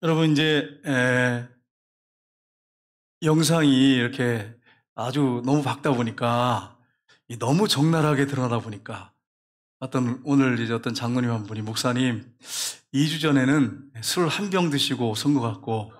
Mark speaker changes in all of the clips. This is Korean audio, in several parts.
Speaker 1: 여러분 이제 영상이 이렇게 아주 너무 밝다 보니까 너무 적나라하게 드러나다 보니까 오늘 이제 어떤 장로님 한 분이 목사님 2주 전에는 술 한 병 드시고 오신 것 같고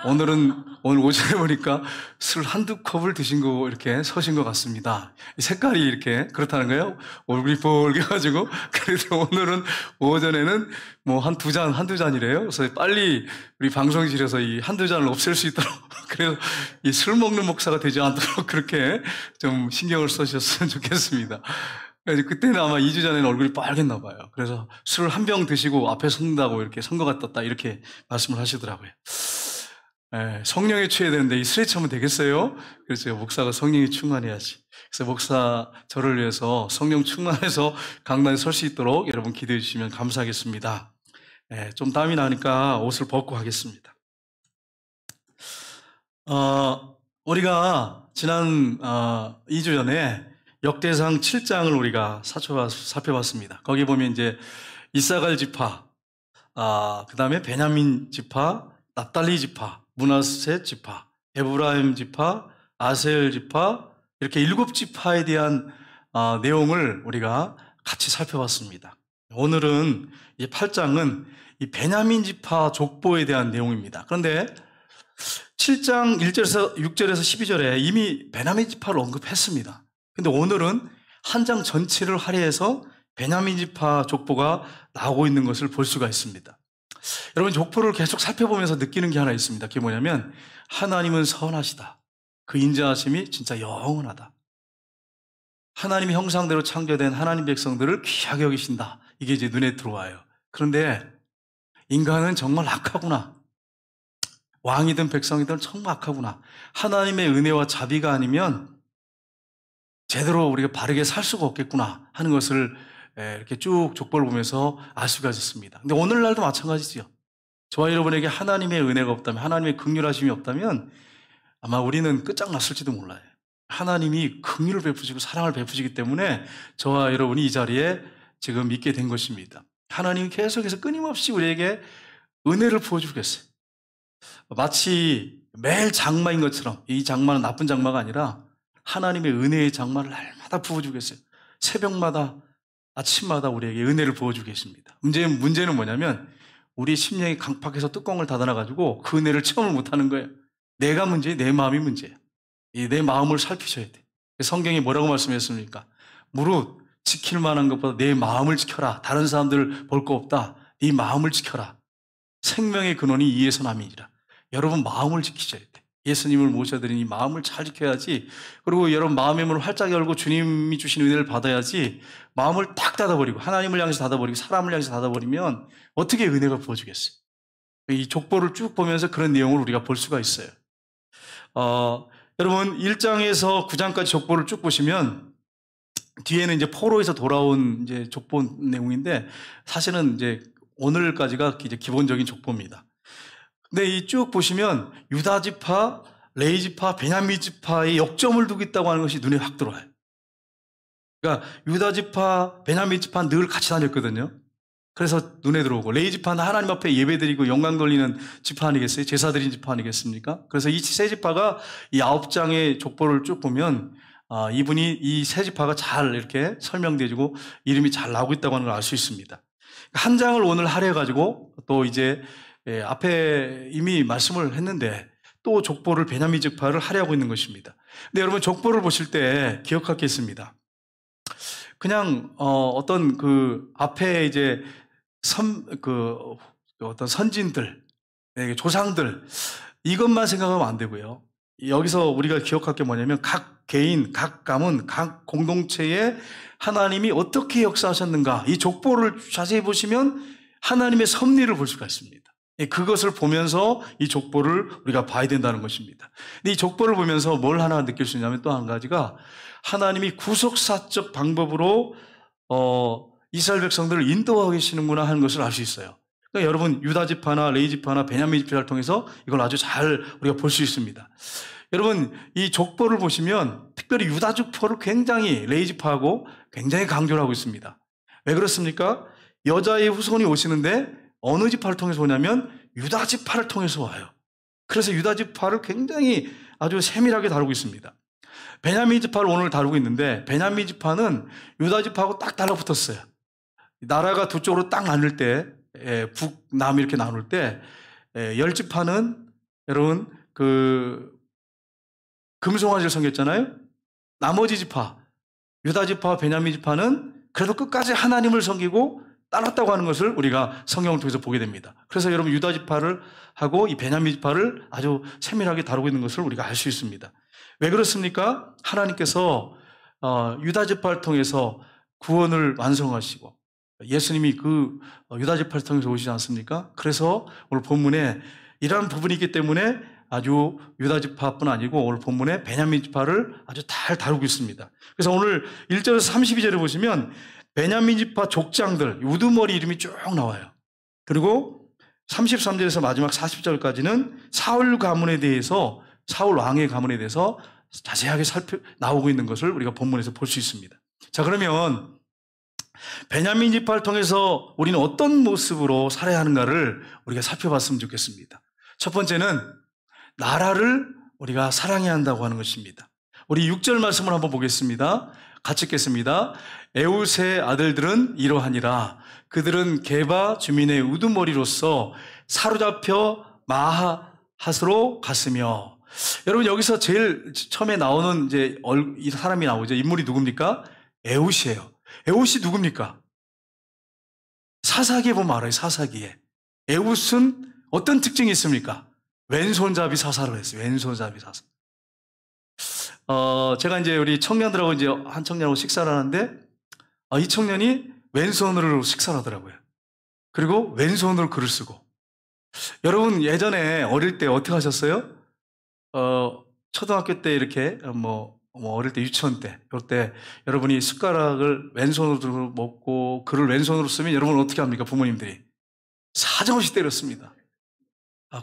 Speaker 1: 오늘 오전에 보니까 술 한두 컵을 드신 거 이렇게 서신 것 같습니다. 색깔이 이렇게 그렇다는 거예요. 얼굴이 뻘개가지고. 그래서 오늘은 오전에는 뭐 한두 잔이래요. 그래서 빨리 우리 방송실에서 이 한두 잔을 없앨 수 있도록 그래서 이 술 먹는 목사가 되지 않도록 그렇게 좀 신경을 써주셨으면 좋겠습니다. 그때는 아마 2주 전에는 얼굴이 빨갰나 봐요. 그래서 술 한 병 드시고 앞에 섰다고 이렇게 선거가 떴다 이렇게 말씀을 하시더라고요. 성령에 취해야 되는데 이 술에 취하면 되겠어요? 그래서 목사가 성령에 충만해야지. 그래서 목사 저를 위해서 성령 충만해서 강단에 설 수 있도록 여러분 기도해 주시면 감사하겠습니다. 좀 땀이 나니까 옷을 벗고 하겠습니다. 우리가 지난 2주 전에 역대상 7장을 우리가 살펴봤습니다. 거기 보면 이제 이사갈 지파, 그 다음에 베냐민 지파, 납달리 지파, 므낫세 지파, 에브라임 지파, 아셀 지파 이렇게 7지파에 대한 내용을 우리가 같이 살펴봤습니다. 오늘은 이 8장은 이 베냐민 지파 족보에 대한 내용입니다. 그런데 7장 1절에서 6절에서 12절에 이미 베냐민 지파를 언급했습니다. 근데 오늘은 한 장 전체를 할애해서 베냐민 지파 족보가 나오고 있는 것을 볼 수가 있습니다. 여러분 족보를 계속 살펴보면서 느끼는 게 하나 있습니다. 그게 뭐냐면 하나님은 선하시다. 그 인자하심이 진짜 영원하다. 하나님의 형상대로 창조된 하나님 백성들을 귀하게 여기신다. 이게 이제 눈에 들어와요. 그런데 인간은 정말 악하구나. 왕이든 백성이든 정말 악하구나. 하나님의 은혜와 자비가 아니면 제대로 우리가 바르게 살 수가 없겠구나 하는 것을 이렇게 쭉 족보를 보면서 알 수가 있었습니다. 근데 오늘날도 마찬가지죠. 저와 여러분에게 하나님의 은혜가 없다면, 하나님의 긍휼하심이 없다면 아마 우리는 끝장났을지도 몰라요. 하나님이 긍휼을 베푸시고 사랑을 베푸시기 때문에 저와 여러분이 이 자리에 지금 있게 된 것입니다. 하나님이 계속해서 끊임없이 우리에게 은혜를 부어주겠어요. 마치 매일 장마인 것처럼 이 장마는 나쁜 장마가 아니라 하나님의 은혜의 장마를 날마다 부어주겠어요. 새벽마다 아침마다 우리에게 은혜를 부어주고 계십니다. 문제는 뭐냐면 우리 심령이 강팍해서 뚜껑을 닫아놔가지고 그 은혜를 체험을 못하는 거예요. 내가 문제예요. 내 마음이 문제예요. 내 마음을 살피셔야 돼. 성경이 뭐라고 말씀했습니까? 무릇 지킬 만한 것보다 내 마음을 지켜라. 다른 사람들 볼 거 없다. 네 마음을 지켜라. 생명의 근원이 이에서 남이니라. 여러분 마음을 지키셔야 돼. 예수님을 모셔드리니 마음을 잘 지켜야지. 그리고 여러분 마음의 문을 활짝 열고 주님이 주신 은혜를 받아야지. 마음을 딱 닫아버리고 하나님을 향해서 닫아버리고 사람을 향해서 닫아버리면 어떻게 은혜가 부어주겠어요? 이 족보를 쭉 보면서 그런 내용을 우리가 볼 수가 있어요. 여러분 1장에서 9장까지 족보를 쭉 보시면 뒤에는 이제 포로에서 돌아온 이제 족보 내용인데 사실은 이제 오늘까지가 이제 기본적인 족보입니다. 근데 이 쭉 보시면 유다 지파, 레위 지파, 베냐민 지파의 역점을 두고 있다고 하는 것이 눈에 확 들어와요. 그러니까 유다 지파, 베냐민 지파는 늘 같이 다녔거든요. 그래서 눈에 들어오고 레위 지파는 하나님 앞에 예배드리고 영광 돌리는 지파 아니겠어요? 제사 드린 지파 아니겠습니까? 그래서 이 세 지파가 이 9장의 족보를 쭉 보면 이분이 이 세 지파가 잘 이렇게 설명되고 이름이 잘 나오고 있다고 하는 걸 알 수 있습니다. 한 장을 오늘 할애해가지고 또 이제 앞에 이미 말씀을 했는데 또 족보를 베냐민 지파를 할애하고 있는 것입니다. 근데 여러분 족보를 보실 때 기억할 게 있습니다. 그냥 어떤 그 앞에 이제 어떤 선진들, 조상들 이것만 생각하면 안 되고요. 여기서 우리가 기억할 게 뭐냐면 각 개인, 각 가문, 각 공동체에 하나님이 어떻게 역사하셨는가 이 족보를 자세히 보시면 하나님의 섭리를 볼 수가 있습니다. 그것을 보면서 이 족보를 우리가 봐야 된다는 것입니다. 근데 이 족보를 보면서 뭘 하나 느낄 수 있냐면 또 한 가지가 하나님이 구속사적 방법으로 이스라엘 백성들을 인도하고 계시는구나 하는 것을 알 수 있어요. 그러니까 여러분 유다 지파나 레위 지파나 베냐민 지파를 통해서 이걸 아주 잘 우리가 볼 수 있습니다. 여러분 이 족보를 보시면 특별히 유다 족보를 굉장히 레위 지파하고 굉장히 강조를 하고 있습니다. 왜 그렇습니까? 여자의 후손이 오시는데 어느 지파를 통해서 오냐면 유다 지파를 통해서 와요. 그래서 유다 지파를 굉장히 아주 세밀하게 다루고 있습니다. 베냐민 지파를 오늘 다루고 있는데, 베냐민 지파는 유다 지파하고 딱 달라붙었어요. 나라가 두 쪽으로 딱 나눌 때, 북, 남 이렇게 나눌 때, 열 지파는 여러분 금송아지를 섬겼잖아요. 나머지 지파, 유다 지파와 베냐민 지파는 그래도 끝까지 하나님을 섬기고 따랐다고 하는 것을 우리가 성경을 통해서 보게 됩니다. 그래서 여러분 유다 지파를 하고 이 베냐민 지파를 아주 세밀하게 다루고 있는 것을 우리가 알 수 있습니다. 왜 그렇습니까? 하나님께서 유다 지파를 통해서 구원을 완성하시고 예수님이 그 유다 지파를 통해서 오시지 않습니까? 그래서 오늘 본문에 이러한 부분이 있기 때문에 아주 유다 지파뿐 아니고 오늘 본문에 베냐민 지파를 아주 잘 다루고 있습니다. 그래서 오늘 1절에서 32절을 보시면 베냐민 지파 족장들, 우두머리 이름이 쭉 나와요. 그리고 33절에서 마지막 40절까지는 사울 가문에 대해서, 사울 왕의 가문에 대해서 자세하게 나오고 있는 것을 우리가 본문에서 볼 수 있습니다. 자, 그러면 베냐민 지파를 통해서 우리는 어떤 모습으로 살아야 하는가를 우리가 살펴봤으면 좋겠습니다. 첫 번째는 나라를 우리가 사랑해야 한다고 하는 것입니다. 우리 6절 말씀을 한번 보겠습니다. 같이 읽겠습니다. 에웃의 아들들은 이러하니라. 그들은 게바 주민의 우두머리로서 사로잡혀 마하핫으로 갔으며. 여러분 여기서 제일 처음에 나오는 이제 이 사람이 나오죠. 인물이 누굽니까? 에웃이에요. 에웃이 누굽니까? 사사기에 보면 알아요. 사사기에. 에웃은 어떤 특징이 있습니까? 왼손잡이 사사를 했어요. 왼손잡이 사사. 제가 이제 우리 청년들하고 이제 한 청년하고 식사를 하는데, 이 청년이 왼손으로 식사를 하더라고요. 그리고 왼손으로 글을 쓰고. 여러분 예전에 어릴 때 어떻게 하셨어요? 초등학교 때 이렇게 어릴 때 유치원 때, 이럴 때 여러분이 숟가락을 왼손으로 먹고 글을 왼손으로 쓰면 여러분 어떻게 합니까? 부모님들이 사정없이 때렸습니다.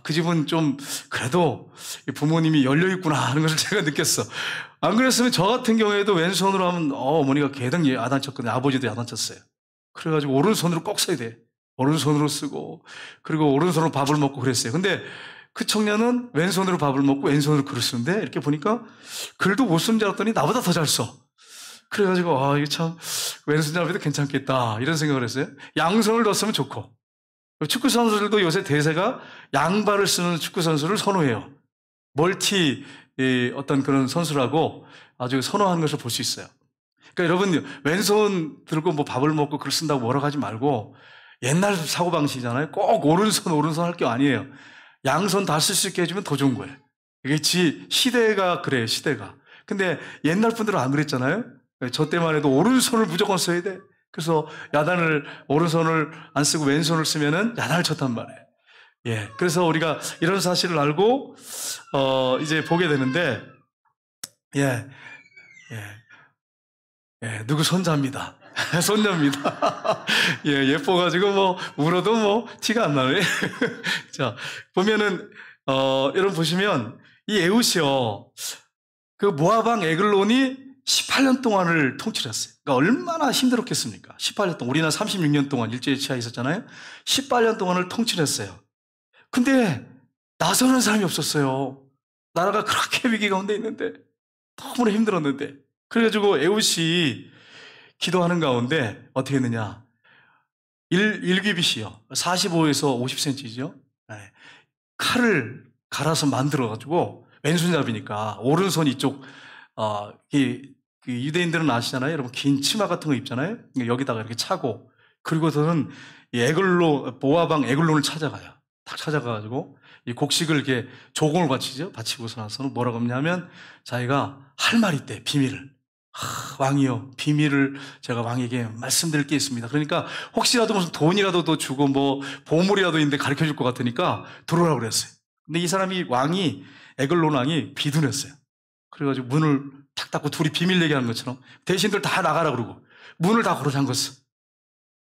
Speaker 1: 그 집은 좀 그래도 부모님이 열려있구나 하는 것을 제가 느꼈어. 안 그랬으면 저 같은 경우에도 왼손으로 하면 어머니가 개등 야단쳤거든요. 아버지도 야단쳤어요. 그래가지고 오른손으로 꼭 써야 돼. 오른손으로 쓰고 그리고 오른손으로 밥을 먹고 그랬어요. 근데 그 청년은 왼손으로 밥을 먹고 왼손으로 글을 쓰는데 이렇게 보니까 글도 못 쓰는 줄 알았더니 나보다 더 잘 써. 그래가지고 이게 참 왼손잡이도 괜찮겠다 이런 생각을 했어요. 양손을 넣었으면 좋고, 축구 선수들도 요새 대세가 양발을 쓰는 축구 선수를 선호해요. 멀티 어떤 그런 선수라고 아주 선호하는 것을 볼 수 있어요. 그러니까 여러분 왼손 들고 뭐 밥을 먹고 글 쓴다고 뭐라고 하지 말고, 옛날 사고방식이잖아요. 꼭 오른손 할 게 아니에요. 양손 다 쓸 수 있게 해주면 더 좋은 거예요. 이게 시대가 그래요, 시대가. 근데 옛날 분들은 안 그랬잖아요. 저 때만 해도 오른손을 무조건 써야 돼. 그래서 오른손을 안 쓰고 왼손을 쓰면은 야단을 쳤단 말이에요. 예. 그래서 우리가 이런 사실을 알고, 이제 보게 되는데, 누구 손자입니다. 손녀입니다. 예뻐가지고 울어도 티가 안 나네. 자, 보면은, 여러분 보시면, 이 에웃이요, 그 모압 왕 에글론이 18년 동안을 통치를 했어요. 그러니까 얼마나 힘들었겠습니까? 18년 동안. 우리나라 36년 동안 일제에 취해 있었잖아요. 18년 동안을 통치를 했어요. 근데 나서는 사람이 없었어요. 나라가 그렇게 위기 가운데 있는데, 너무나 힘들었는데. 그래가지고 에웃이 기도하는 가운데 어떻게 했느냐. 일귀빗이요. 45에서 50cm죠. 칼을 갈아서 만들어가지고, 왼손잡이니까, 오른손 이쪽, 그 유대인들은 아시잖아요. 여러분 긴 치마 같은 거 입잖아요. 여기다가 이렇게 차고, 그리고서는 모압 왕 에글론을 찾아가요. 딱 찾아가가지고 이 곡식을 이렇게 조공을 바치고서 나서는 뭐라고 하냐면, 자기가 할 말이 있대. 비밀을. 왕이요, 비밀을 제가 왕에게 말씀드릴 게 있습니다. 그러니까 혹시라도 무슨 돈이라도 더 주고 보물이라도 있는데 가르쳐 줄 것 같으니까 들어오라고 그랬어요. 근데 이 사람이 에글론 왕이 비둔했어요. 그래가지고 문을 탁 닫고 둘이 비밀 얘기하는 것처럼 대신들 다 나가라 그러고 문을 다 걸어 잠궜어.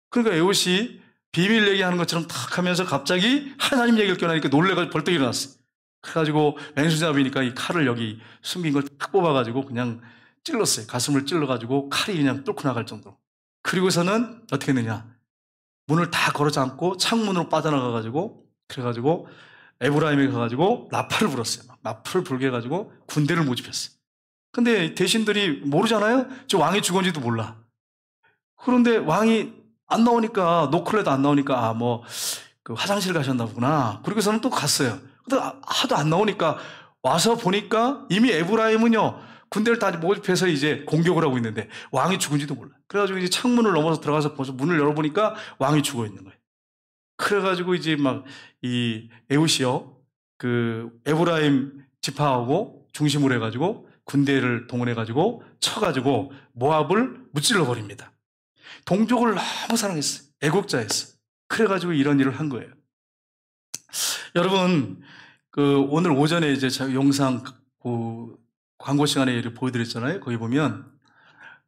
Speaker 1: 그러니까 에웃이 비밀 얘기하는 것처럼 탁 하면서 갑자기 하나님 얘기를 껴나니까 놀래가지고 벌떡 일어났어. 그래가지고 왼손잡이니까 이 칼을 여기 숨긴 걸 탁 뽑아가지고 그냥 찔렀어요. 가슴을 찔러가지고 칼이 그냥 뚫고 나갈 정도로. 그리고서는 어떻게 했느냐. 문을 다 걸어 잠고 창문으로 빠져나가가지고 그래가지고 에브라임에 가가지고 나팔을 불었어요. 막 나팔을 불게 해가지고 군대를 모집했어요. 근데 대신들이 모르잖아요? 저 왕이 죽은지도 몰라. 그런데 왕이 안 나오니까, 노클레도 안 나오니까, 그 화장실 가셨나 보구나. 그리고서는 또 갔어요. 근데 하도 안 나오니까 와서 보니까 이미 에브라임은요, 군대를 다 모집해서 이제 공격을 하고 있는데 왕이 죽은지도 몰라. 그래가지고 이제 창문을 넘어서 들어가서 벌써 문을 열어보니까 왕이 죽어 있는 거예요. 그래가지고 이제 막 이 에웃이요, 그 에브라임 지파하고 중심으로 해가지고 군대를 동원해가지고 쳐가지고 모압을 무찔러 버립니다. 동족을 너무 사랑했어요. 애국자였어요. 그래가지고 이런 일을 한 거예요. 여러분, 오늘 오전에 이제 영상 광고 시간에 보여드렸잖아요. 거기 보면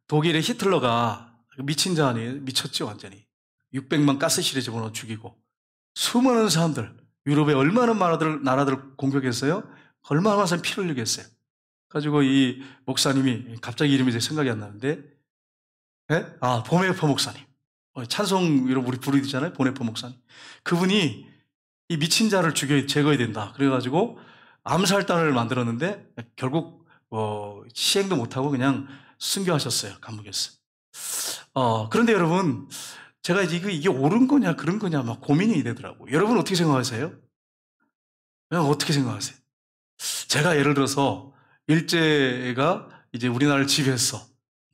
Speaker 1: 독일의 히틀러가 미친 자 아니에요? 미쳤죠, 완전히. 600만 가스실에 집어넣어 죽이고 수많은 사람들, 유럽에 얼마나 많은 나라들을 공격했어요? 얼마나 많은 사람이 피를 흘리겠어요. 가지고 이 목사님이, 갑자기 이름이 제 생각이 안 나는데, 네? 보네퍼 목사님. 찬송 우리 부르잖아요. 보네퍼 목사님. 그분이 이 미친 자를 제거해야 된다. 그래가지고 암살단을 만들었는데 결국 시행도 못하고 그냥 순교하셨어요. 감옥에서. 그런데 여러분, 제가 이게 옳은 거냐 그런 거냐 막 고민이 되더라고요. 여러분 어떻게 생각하세요? 어떻게 생각하세요? 제가 예를 들어서 일제가 이제 우리나라를 지배했어.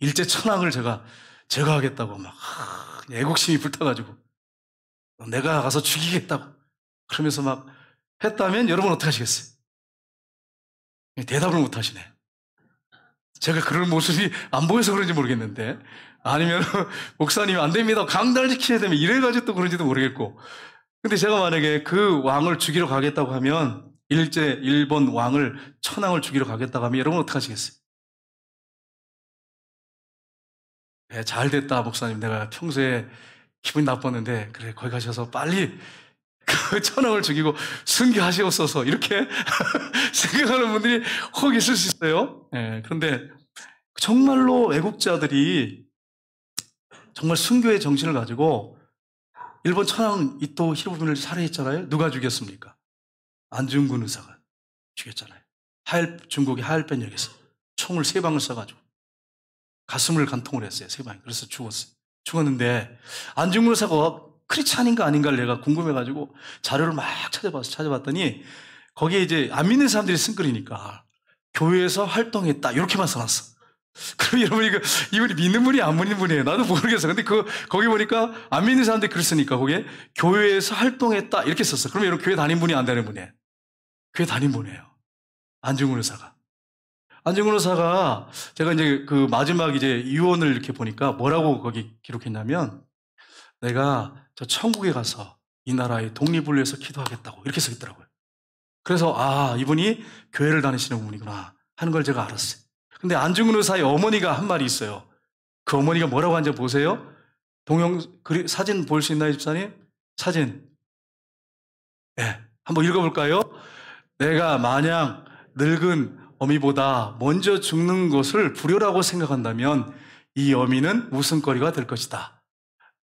Speaker 1: 일제 천황을 제가 제거하겠다고 막 애국심이 불타가지고 내가 가서 죽이겠다고 그러면서 막 했다면 여러분 어떻게 하시겠어요? 대답을 못 하시네. 제가 그런 모습이 안 보여서 그런지 모르겠는데, 아니면 목사님이 안 됩니다, 강단을 지켜야 되면 이래가지고 또 그런지도 모르겠고. 근데 제가 만약에 그 왕을 죽이러 가겠다고 하면, 일본 왕을, 천황을 죽이러 가겠다고 하면 여러분 어떻게 하시겠어요? 네, 잘 됐다 목사님, 내가 평소에 기분이 나빴는데 그래 거기 가셔서 빨리 그 천황을 죽이고 순교하시옵소서, 이렇게 생각하는 분들이 혹 있을 수 있어요. 네, 그런데 정말로 애국자들이 정말 순교의 정신을 가지고 일본 천황 이토 히로부미를 살해했잖아요. 누가 죽였습니까? 안중근 의사가 죽였잖아요. 중국의 하얼빈역에서 총을 3방을 쏴가지고 가슴을 간통을 했어요. 3방이. 그래서 죽었는데 안중근 의사가 크리스찬인가 아닌가를 내가 궁금해가지고 자료를 막 찾아봤더니 거기에 이제 안 믿는 사람들이 쓴글이니까 교회에서 활동했다 이렇게만 써놨어. 그럼 여러분 이분이 믿는 분이 안 믿는 분이에요. 나도 모르겠어. 근데 거기 보니까 안 믿는 사람들이 글 쓰니까 거기에 교회에서 활동했다 이렇게 썼어. 그러면 여러분 교회 다닌 분이 안 다닌 분이에요? 교회 다닌 분이에요. 안중근 의사가. 안중근 의사가 제가 이제 그 마지막 이제 유언을 이렇게 보니까 뭐라고 거기 기록했냐면, 내가 저 천국에 가서 이 나라의 독립을 위해서 기도하겠다고 이렇게 써있더라고요. 그래서 이분이 교회를 다니시는 분이구나 하는 걸 제가 알았어요. 근데 안중근 의사의 어머니가 한 말이 있어요. 그 어머니가 뭐라고 하는지 보세요. 사진 볼 수 있나요, 집사님? 사진. 네, 한번 읽어볼까요? 내가 마냥 늙은 어미보다 먼저 죽는 것을 불효라고 생각한다면 이 어미는 웃음거리가 될 것이다.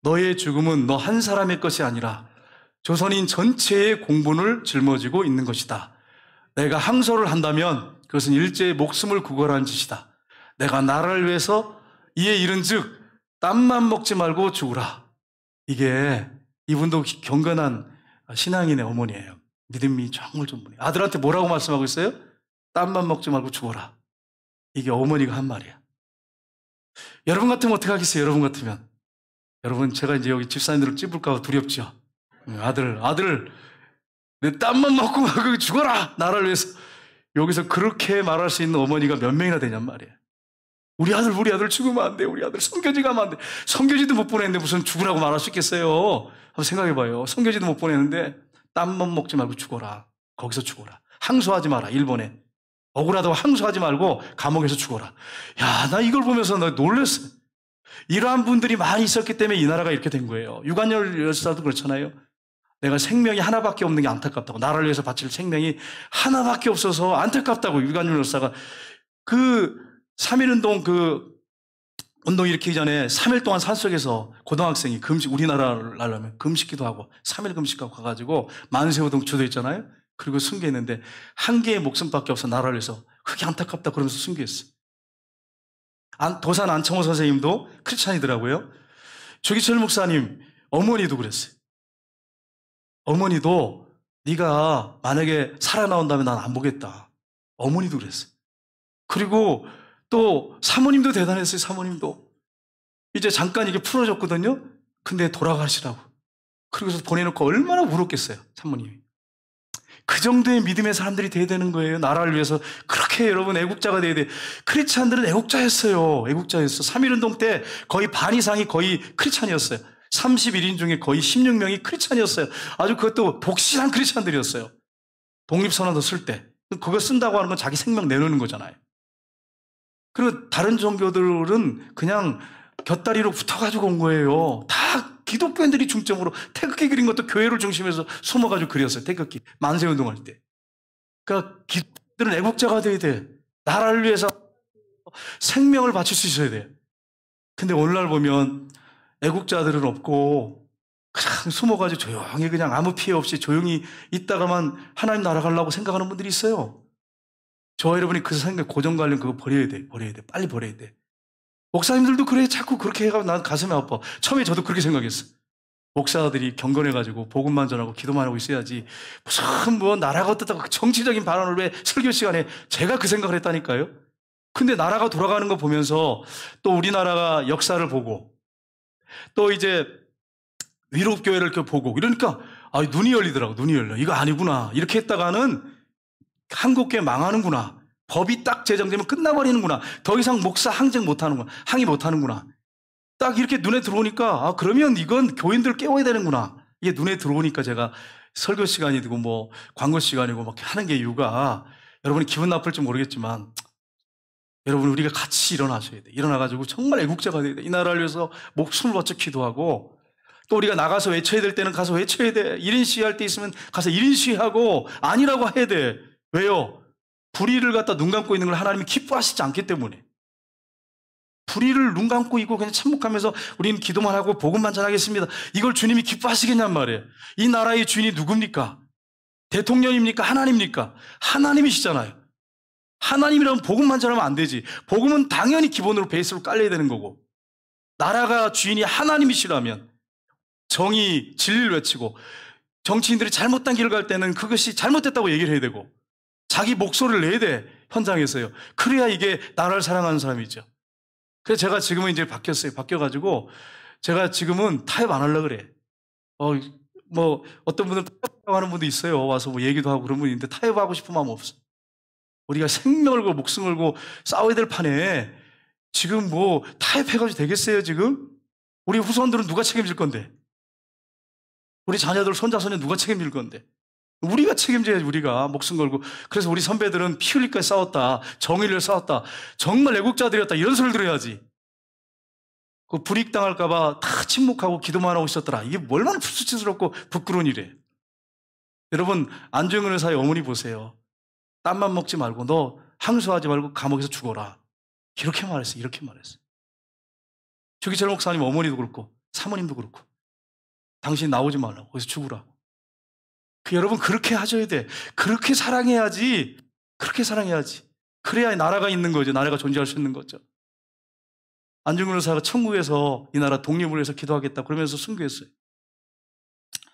Speaker 1: 너의 죽음은 너 한 사람의 것이 아니라 조선인 전체의 공분을 짊어지고 있는 것이다. 내가 항소를 한다면 그것은 일제의 목숨을 구걸한 짓이다. 내가 나라를 위해서 이에 이른즉 땀만 먹지 말고 죽으라. 이게 이분도 경건한 신앙인의 어머니예요. 믿음이 정말 좋은 분이에요. 아들한테 뭐라고 말씀하고 있어요? 땀만 먹지 말고 죽어라. 이게 어머니가 한 말이야. 여러분 같으면 어떻게 하겠어요? 여러분 같으면. 여러분, 제가 이제 여기 집사님들을 찝을까 두렵죠. 아들, 내 땀만 먹고 막 죽어라! 나라를 위해서. 여기서 그렇게 말할 수 있는 어머니가 몇 명이나 되냔 말이에요. 우리 아들 죽으면 안 돼. 우리 아들 성교지 가면 안 돼. 성교지도 못 보냈는데 무슨 죽으라고 말할 수 있겠어요? 한번 생각해봐요. 성교지도 못 보냈는데 땀만 먹지 말고 죽어라. 거기서 죽어라. 항소하지 마라. 일본에. 억울하다고 항소하지 말고 감옥에서 죽어라. 야, 나 이걸 보면서 나 놀랐어. 이러한 분들이 많이 있었기 때문에 이 나라가 이렇게 된 거예요. 유관열 열사도 그렇잖아요. 내가 생명이 하나밖에 없는 게 안타깝다고. 나라를 위해서 바칠 생명이 하나밖에 없어서 안타깝다고. 유관열 열사가 그 3.1운동 운동 일으키기 전에 3일 동안 산속에서 고등학생이 금식, 우리나라를 하려면 금식기도 하고 3일 금식하고 가가지고 만세우동 주도했잖아요. 그리고 순교했는데 한 개의 목숨밖에 없어 나라를 위해서. 그게 안타깝다 그러면서 순교했어. 도산 안창호 선생님도 크리스찬이더라고요. 조기철 목사님 어머니도 그랬어요. 어머니도 네가 만약에 살아나온다면 난 안 보겠다. 어머니도 그랬어요. 그리고 또 사모님도 대단했어요. 사모님도 이제 잠깐 이게 풀어졌거든요. 근데 돌아가시라고. 그러고서 보내놓고 얼마나 울었겠어요. 사모님이. 그 정도의 믿음의 사람들이 돼야 되는 거예요. 나라를 위해서. 그렇게 여러분 애국자가 돼야 돼. 크리스찬들은 애국자였어요. 애국자였어. 3.1운동 때 거의 반 이상이 거의 크리스찬이었어요. 31인 중에 거의 16명이 크리스찬이었어요. 아주 그것도 독실한 크리스찬들이었어요. 독립선언도 쓸 때. 그거 쓴다고 하는 건 자기 생명 내놓는 거잖아요. 그리고 다른 종교들은 그냥 곁다리로 붙어가지고 온 거예요. 다 기독교인들이 중점으로 태극기 그린 것도 교회를 중심해서 숨어가지고 그렸어요. 태극기. 만세운동할 때. 그러니까 기독교인들은 애국자가 돼야 돼. 나라를 위해서 생명을 바칠 수 있어야 돼. 근데 오늘날 보면 애국자들은 없고 그냥 숨어가지고 조용히 그냥 아무 피해 없이 조용히 있다가만 하나님 나라 가려고 생각하는 분들이 있어요. 저와 여러분이 그 생각 고정관념 그거 버려야 돼. 버려야 돼. 빨리 버려야 돼. 목사님들도 그래. 자꾸 그렇게 해가지고 난 가슴이 아파. 처음에 저도 그렇게 생각했어. 목사들이 경건해가지고 복음만 전하고 기도만 하고 있어야지 무슨 뭐 나라가 어떻다고 정치적인 발언을 왜 설교 시간에 제가 그 생각을 했다니까요. 근데 나라가 돌아가는 거 보면서 또 우리나라가 역사를 보고 또 이제 위로교회를 이렇게 보고 이러니까 눈이 열리더라고. 눈이 열려. 이거 아니구나. 이렇게 했다가는 한국교회 망하는구나. 법이 딱 제정되면 끝나버리는구나. 더 이상 목사 항쟁 못하는구나. 항의 못하는구나. 딱 이렇게 눈에 들어오니까 그러면 이건 교인들 깨워야 되는구나. 이게 눈에 들어오니까 제가 설교 시간이 되고 뭐 광고 시간이고 막 하는 게 이유가 여러분이 기분 나쁠지 모르겠지만 여러분 우리가 같이 일어나셔야 돼. 일어나가지고 정말 애국자가 돼야 돼. 이 나라를 위해서 목숨을 바쳐 기도하고 또 우리가 나가서 외쳐야 될 때는 가서 외쳐야 돼. 1인 시위할 때 있으면 가서 1인 시위하고 아니라고 해야 돼. 왜요? 불의를 갖다 눈 감고 있는 걸 하나님이 기뻐하시지 않기 때문에. 불의를 눈 감고 있고 그냥 참목하면서 우리는 기도만 하고 복음만 전하겠습니다. 이걸 주님이 기뻐하시겠냔 말이에요. 이 나라의 주인이 누굽니까? 대통령입니까? 하나님입니까? 하나님이시잖아요. 하나님이라면 복음만 전하면 안 되지. 복음은 당연히 기본으로 베이스로 깔려야 되는 거고. 나라가 주인이 하나님이시라면 정의, 진리를 외치고 정치인들이 잘못된 길을 갈 때는 그것이 잘못됐다고 얘기를 해야 되고 자기 목소리를 내야 돼. 현장에서요. 그래야 이게 나라를 사랑하는 사람이죠. 그래서 제가 지금은 이제 바뀌었어요. 바뀌어가지고 제가 지금은 타협 안 하려고 그래. 뭐 어떤 분들은 타협하는 분도 있어요. 와서 뭐 얘기도 하고 그런 분이 있는데 타협하고 싶은 마음 없어. 우리가 생명을 걸고 목숨을 걸고 싸워야 될 판에 지금 뭐 타협해가지고 되겠어요 지금? 우리 후손들은 누가 책임질 건데? 우리 자녀들 손자 손녀 누가 책임질 건데? 우리가 책임져야지. 우리가 목숨 걸고. 그래서 우리 선배들은 피 흘릴까지 싸웠다. 정의를 싸웠다. 정말 애국자들이었다. 이런 소리를 들어야지. 그 불이익당할까 봐 다 침묵하고 기도만 하고 있었더라. 이게 얼마나 수치스럽고 부끄러운 일이에요. 여러분 안중근 의사의 어머니 보세요. 땀만 먹지 말고 너 항소하지 말고 감옥에서 죽어라. 이렇게 말했어요. 이렇게 말했어요. 조기철 목사님 어머니도 그렇고 사모님도 그렇고 당신 나오지 말라고 거기서 죽으라고. 여러분 그렇게 하셔야 돼. 그렇게 사랑해야지. 그렇게 사랑해야지. 그래야 나라가 있는 거죠. 나라가 존재할 수 있는 거죠. 안중근 의사가 천국에서 이 나라 독립을 위해서 기도하겠다 그러면서 순교했어요.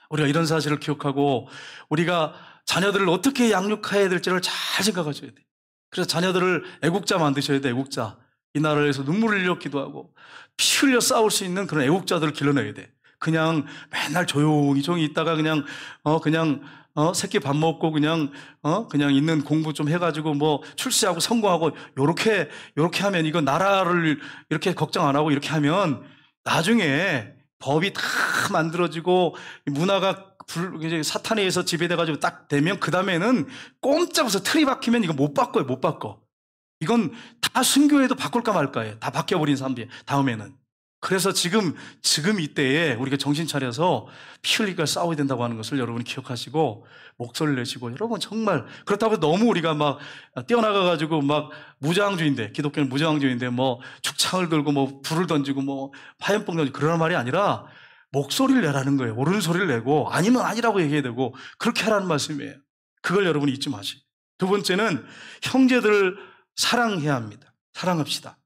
Speaker 1: 우리가 이런 사실을 기억하고 우리가 자녀들을 어떻게 양육해야 될지를 잘 생각하셔야 돼. 그래서 자녀들을 애국자 만드셔야 돼. 애국자. 이 나라를 위해서 눈물을 흘려 기도하고 피 흘려 싸울 수 있는 그런 애국자들을 길러내야 돼. 그냥 맨날 조용히 있다가 그냥 새끼 밥 먹고 그냥 있는 공부 좀 해가지고 뭐 출세하고 성공하고 요렇게 하면 이거 나라를 이렇게 걱정 안 하고 이렇게 하면 나중에 법이 다 만들어지고 문화가 이제 사탄에 의해서 지배돼가지고 딱 되면 그 다음에는 꼼짝없어 틀이 박히면 이거 못 바꿔요. 못 바꿔. 이건 다 순교해도 바꿀까 말까예요. 다 바뀌어버린 사람들이 다음에는. 그래서 지금 이때에 우리가 정신 차려서 피 흘리니까 싸워야 된다고 하는 것을 여러분이 기억하시고 목소리를 내시고, 여러분 정말 그렇다고 너무 우리가 막 뛰어나가가지고 막 무장주의인데, 기독교는 무장주의인데 뭐 죽창을 들고 뭐 불을 던지고 뭐 화염병 던지고 그러는 말이 아니라 목소리를 내라는 거예요. 옳은 소리를 내고 아니면 아니라고 얘기해야 되고 그렇게 하라는 말씀이에요. 그걸 여러분이 잊지 마시고. 두 번째는 형제들을 사랑해야 합니다. 사랑합시다.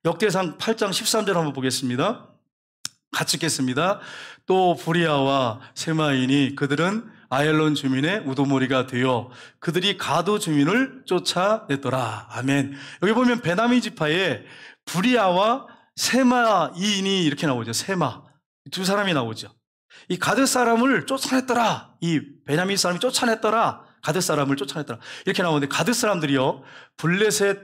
Speaker 1: 역대상 8장 13절 한번 보겠습니다. 같이 읽겠습니다. 또 부리아와 세마인이 그들은 아엘론 주민의 우두머리가 되어 그들이 가도 주민을 쫓아냈더라. 아멘. 여기 보면 베냐민 지파에 부리아와 세마인이 이렇게 나오죠. 세마. 두 사람이 나오죠. 이 가드 사람을 쫓아냈더라. 이 베냐민 사람이 쫓아냈더라. 가드 사람을 쫓아냈더라. 이렇게 나오는데, 가드 사람들이요, 블레셋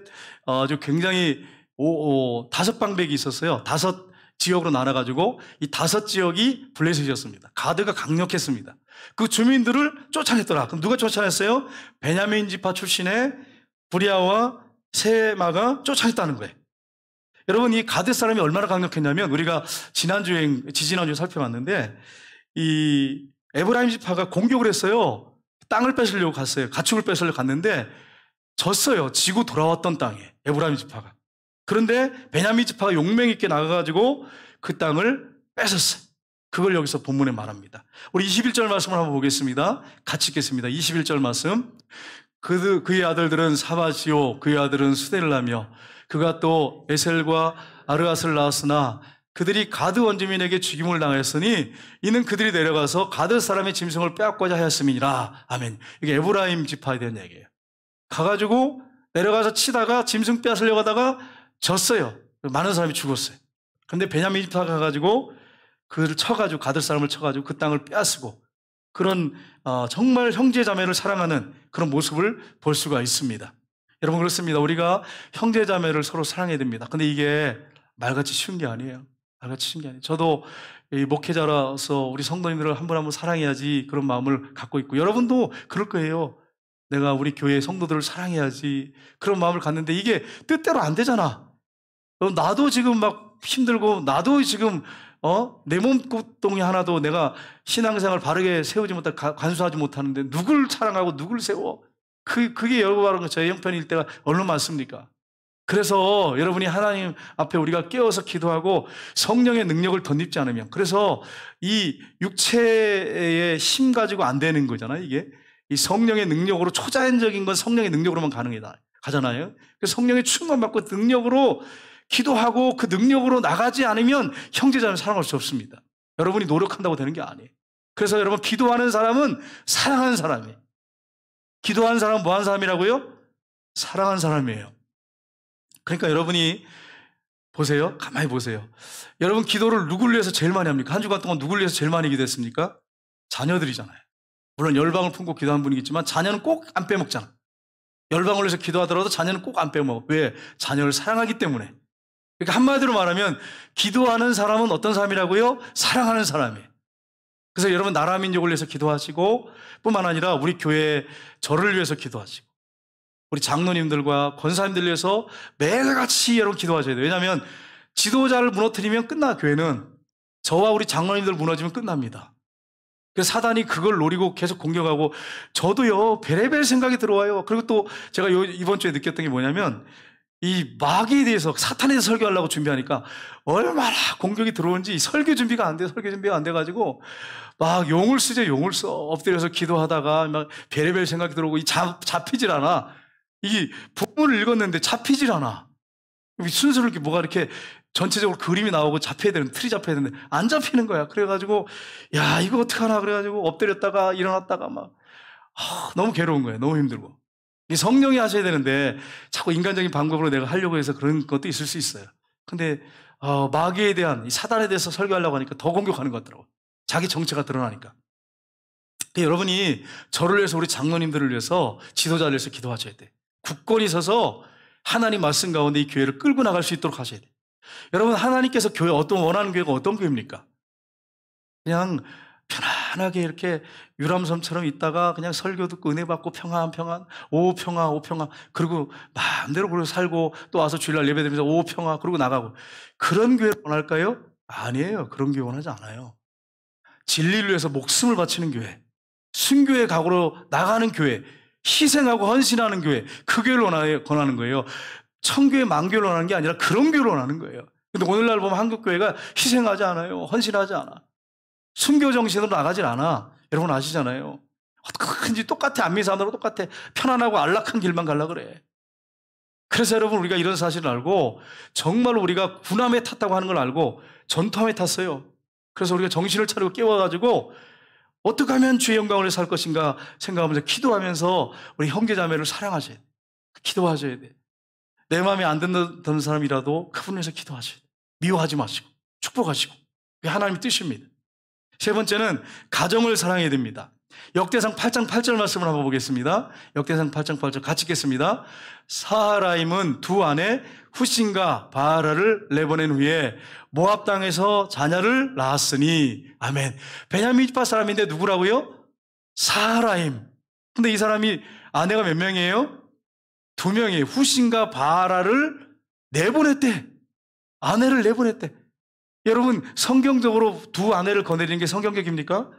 Speaker 1: 아주 굉장히 5방백이 있었어요. 5 지역으로 나눠가지고 이 5 지역이 블레셋이었습니다. 가드가 강력했습니다. 그 주민들을 쫓아냈더라. 그럼 누가 쫓아냈어요? 베냐민 지파 출신의 부리아와 세마가 쫓아냈다는 거예요. 여러분, 이 가드 사람이 얼마나 강력했냐면, 우리가 지지난주에 살펴봤는데, 이 에브라임 지파가 공격을 했어요. 땅을 뺏으려고 갔어요. 가축을 뺏으려고 갔는데 졌어요. 지고 돌아왔던 땅에, 에브라임 지파가. 그런데 베냐민 지파가 용맹 있게 나가가지고 그 땅을 뺏었어요. 그걸 여기서 본문에 말합니다. 우리 21절 말씀을 한번 보겠습니다. 같이 읽겠습니다. 21절 말씀. 그의 아들들은 사바시오, 그의 아들은 수대를 하며 그가 또 에셀과 아르앗을 낳았으나 그들이 가드 원주민에게 죽임을 당했으니 이는 그들이 내려가서 가드 사람의 짐승을 빼앗고자 하였음이니라. 아멘. 이게 에브라임 지파에 대한 얘기예요. 가가지고 내려가서 치다가 짐승 빼앗으려고 하다가 졌어요. 많은 사람이 죽었어요. 그런데 베냐민 지파가 가가지고 그를 쳐가지고, 가드 사람을 쳐가지고 그 땅을 빼앗고, 그런 정말 형제자매를 사랑하는 그런 모습을 볼 수가 있습니다. 여러분, 그렇습니다. 우리가 형제자매를 서로 사랑해야 됩니다. 근데 이게 말같이 쉬운 게 아니에요. 말같이 쉬운 게 아니에요. 저도 이 목회자라서 우리 성도님들을 한 분 한 분 사랑해야지 그런 마음을 갖고 있고, 여러분도 그럴 거예요. 내가 우리 교회 성도들을 사랑해야지 그런 마음을 갖는데 이게 뜻대로 안 되잖아. 나도 지금 막 힘들고, 나도 지금 내 몸뚱이 하나도 내가 신앙생활 바르게 세우지 못하고 간수하지 못하는데 누굴 사랑하고 누굴 세워? 그게 여러분 저의 형편일 때가 얼마나 많습니까? 그래서 여러분이 하나님 앞에 우리가 깨어서 기도하고 성령의 능력을 덧입지 않으면, 그래서 이 육체의 힘 가지고 안 되는 거잖아요. 이게 이 성령의 능력으로, 초자연적인 건 성령의 능력으로만 가잖아요. 그래서 성령의 충만받고 능력으로 기도하고 그 능력으로 나가지 않으면 형제자매를 사랑할 수 없습니다. 여러분이 노력한다고 되는 게 아니에요. 그래서 여러분, 기도하는 사람은 사랑하는 사람이에요. 기도하는 사람은 뭐 하는 사람이라고요? 사랑하는 사람이에요. 그러니까 여러분이 보세요. 가만히 보세요. 여러분, 기도를 누굴 위해서 제일 많이 합니까? 한 주간 동안 누굴 위해서 제일 많이 기도했습니까? 자녀들이잖아요. 물론 열방을 품고 기도하는 분이겠지만 자녀는 꼭 안 빼먹잖아. 열방을 위해서 기도하더라도 자녀는 꼭 안 빼먹어. 왜? 자녀를 사랑하기 때문에. 그러니까 한마디로 말하면 기도하는 사람은 어떤 사람이라고요? 사랑하는 사람이에요. 그래서 여러분, 나라 민족을 위해서 기도하시고 뿐만 아니라 우리 교회 저를 위해서 기도하시고 우리 장로님들과 권사님들 위해서 매일같이 여러분 기도하셔야 돼요. 왜냐하면 지도자를 무너뜨리면 끝나. 교회는 저와 우리 장로님들 무너지면 끝납니다. 그래서 사단이 그걸 노리고 계속 공격하고, 저도요 별의별 생각이 들어와요. 그리고 또 제가 이번 주에 느꼈던 게 뭐냐면, 이 마귀에 대해서, 사탄에 대해서 설교하려고 준비하니까 얼마나 공격이 들어오는지 설교 준비가 안 돼. 설교 준비가 안 돼가지고 막 용을 쓰죠. 용을 써. 엎드려서 기도하다가 막 별의별 생각이 들어오고, 잡히질 않아. 이 본문을 읽었는데 잡히질 않아. 순서를 이렇게 뭐가 이렇게 전체적으로 그림이 나오고 잡혀야 되는, 틀이 잡혀야 되는데 안 잡히는 거야. 그래가지고 야, 이거 어떡하나. 그래가지고 엎드렸다가 일어났다가 막 너무 괴로운 거예요. 너무 힘들고. 이 성령이 하셔야 되는데 자꾸 인간적인 방법으로 내가 하려고 해서 그런 것도 있을 수 있어요. 근데 마귀에 대한, 이 사단에 대해서 설교하려고 하니까 더 공격하는 것 같더라고요. 자기 정체가 드러나니까. 여러분이 저를 위해서, 우리 장로님들을 위해서, 지도자를 위해서 기도하셔야 돼. 굳건히 서서 하나님 말씀 가운데 이 교회를 끌고 나갈 수 있도록 하셔야 돼. 여러분, 하나님께서 교회 원하는 교회가 어떤 교회입니까? 그냥 편안하게 이렇게 유람선처럼 있다가 그냥 설교 듣고 은혜 받고 평안, 오 평화, 그리고 마음대로 그러고 살고 또 와서 주일날 예배 드리면서 오 평화, 그러고 나가고, 그런 교회를 원할까요? 아니에요. 그런 교회 원하지 않아요. 진리를 위해서 목숨을 바치는 교회, 순교의 각오로 나가는 교회, 희생하고 헌신하는 교회, 그 교회를 권하는 거예요. 천교회 만교회를 원하는 게 아니라 그런 교회를 원하는 거예요. 근데 오늘날 보면 한국 교회가 희생하지 않아요. 헌신하지 않아. 순교 정신으로 나가질 않아. 여러분 아시잖아요. 어떻게든지 똑같아. 안미산으로 똑같아. 편안하고 안락한 길만 가려 그래. 그래서 여러분 우리가 이런 사실을 알고 정말로 우리가 군함에 탔다고 하는 걸 알고 전투함에 탔어요. 그래서 우리가 정신을 차리고 깨워가지고 어떻게 하면 주의 영광을 살 것인가 생각하면서 기도하면서 우리 형제자매를 사랑하셔야 돼. 기도하셔야 돼. 내 마음에 안 듣는 사람이라도 그분을 위해서 기도하셔야 돼. 미워하지 마시고 축복하시고. 그게 하나님의 뜻입니다. 세 번째는 가정을 사랑해야 됩니다. 역대상 8장 8절 말씀을 한번 보겠습니다. 역대상 8장 8절 같이 읽겠습니다. 사하라임은 두 아내 후신과 바하라를 내보낸 후에 모압 땅에서 자녀를 낳았으니 아멘. 베냐민 지파 사람인데 누구라고요? 사하라임. 근데 이 사람이 아내가 몇 명이에요? 두 명이에요. 후신과 바하라를 내보냈대. 아내를 내보냈대. 여러분 성경적으로 두 아내를 거느리는 게 성경적입니까?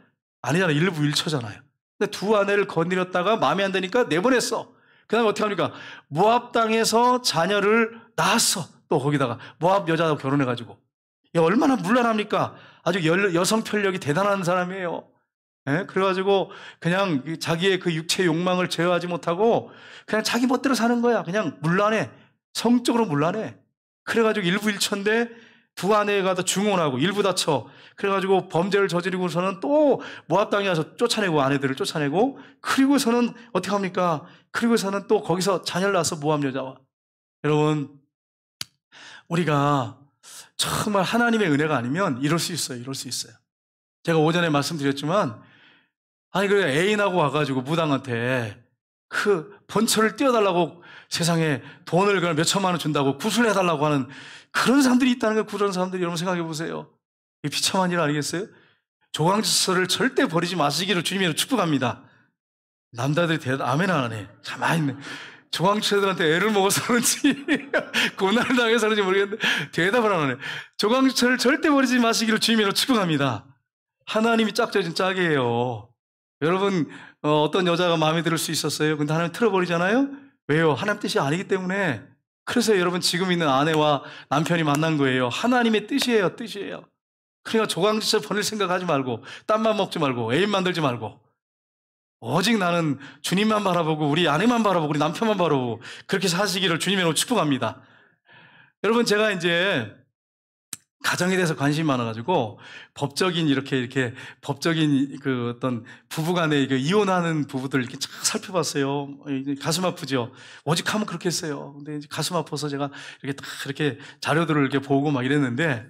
Speaker 1: 아니잖아요. 일부 일처잖아요. 근데 두 아내를 거느렸다가 마음에 안 드니까 내보냈어. 그 다음에 어떻게 합니까? 모압 땅에서 자녀를 낳았어. 또 거기다가 모압 여자하고 결혼해가지고. 얼마나 문란합니까? 아주 여성 편력이 대단한 사람이에요. 예? 그래가지고 그냥 자기의 그 육체 욕망을 제어하지 못하고 그냥 자기 멋대로 사는 거야. 그냥 문란해. 성적으로 문란해. 그래가지고 일부 일처인데 두 아내가 더 중혼하고 일부 다쳐. 그래가지고 범죄를 저지르고서는 또 모압 땅에 가서 쫓아내고 아내들을 쫓아내고 그리고서는 어떻게 합니까? 그리고서는 또 거기서 자녀를 낳아서 모압 여자와. 여러분 우리가 정말 하나님의 은혜가 아니면 이럴 수 있어요. 이럴 수 있어요. 제가 오전에 말씀드렸지만 아니 그래 애인하고 와가지고 무당한테 그 번처를 띄워달라고 세상에 돈을 그냥 몇 천만 원 준다고 구슬해달라고 하는 그런 사람들이 있다는 거예요. 그런 사람들이. 여러분 생각해 보세요. 이게 비참한 일 아니겠어요? 조강지서를 절대 버리지 마시기를 주님으로 축복합니다. 남자들이 아멘 안 하네. 가만히 있네. 조강지처들한테 애를 먹어서 그런지 고난을 당해서 그런지 모르겠는데 대답을 안 하네. 조강지처를 절대 버리지 마시기를 주님으로 축복합니다. 하나님이 짝져진 짝이에요. 여러분 어떤 여자가 마음에 들 수 있었어요. 근데 하나님 틀어버리잖아요. 왜요? 하나님 뜻이 아니기 때문에. 그래서 여러분 지금 있는 아내와 남편이 만난 거예요. 하나님의 뜻이에요. 뜻이에요. 그러니까 조강지처 버릴 생각하지 말고 땀만 먹지 말고 애인 만들지 말고 오직 나는 주님만 바라보고 우리 아내만 바라보고 우리 남편만 바라보고 그렇게 사시기를 주님으로 축복합니다. 여러분 제가 이제 가정에 대해서 관심이 많아가지고 법적인 이렇게 법적인 그 어떤 부부간에 이혼하는 부부들 이렇게 쫙 살펴봤어요. 가슴 아프죠. 오직하면 그렇게 했어요. 근데 이제 가슴 아파서 제가 이렇게 딱 이렇게 자료들을 이렇게 보고 막 이랬는데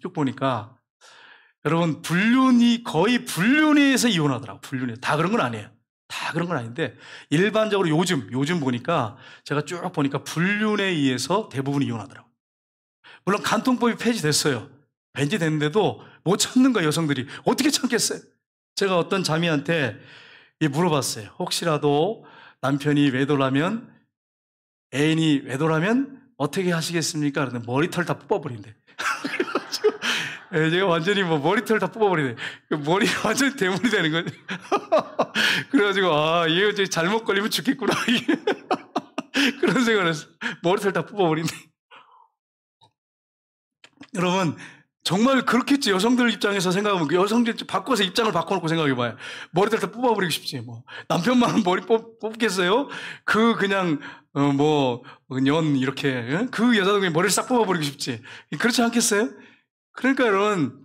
Speaker 1: 쭉 보니까 여러분 거의 불륜에서 이혼하더라고. 불륜에 다 그런 건 아니에요. 다 그런 건 아닌데 일반적으로 요즘 보니까 제가 쭉 보니까 불륜에 의해서 대부분 이혼하더라고. 물론 간통법이 폐지됐어요. 폐지됐는데도 못 참는 거예요. 여성들이. 어떻게 참겠어요? 제가 어떤 자매한테 물어봤어요. 혹시라도 남편이 외도라면 애인이 외도라면 어떻게 하시겠습니까? 그런데 머리털 다 뽑아버린대. 그래가지고 제가 완전히 머리털 다 뽑아버리네. 머리 완전히 대물이 되는 거죠. 그래가지고 얘가 잘못 걸리면 죽겠구나. 그런 생각을 했어. 머리털 다 뽑아버린대. 여러분 정말 그렇겠지. 여성들 입장에서 생각하면 여성들 바꿔서 입장을 바꿔놓고 생각해봐요. 머리들 다 뽑아버리고 싶지. 남편만 머리 뽑겠어요? 그냥 년 이렇게 그 여자도 그냥 머리를 싹 뽑아버리고 싶지. 그렇지 않겠어요? 그러니까 여러분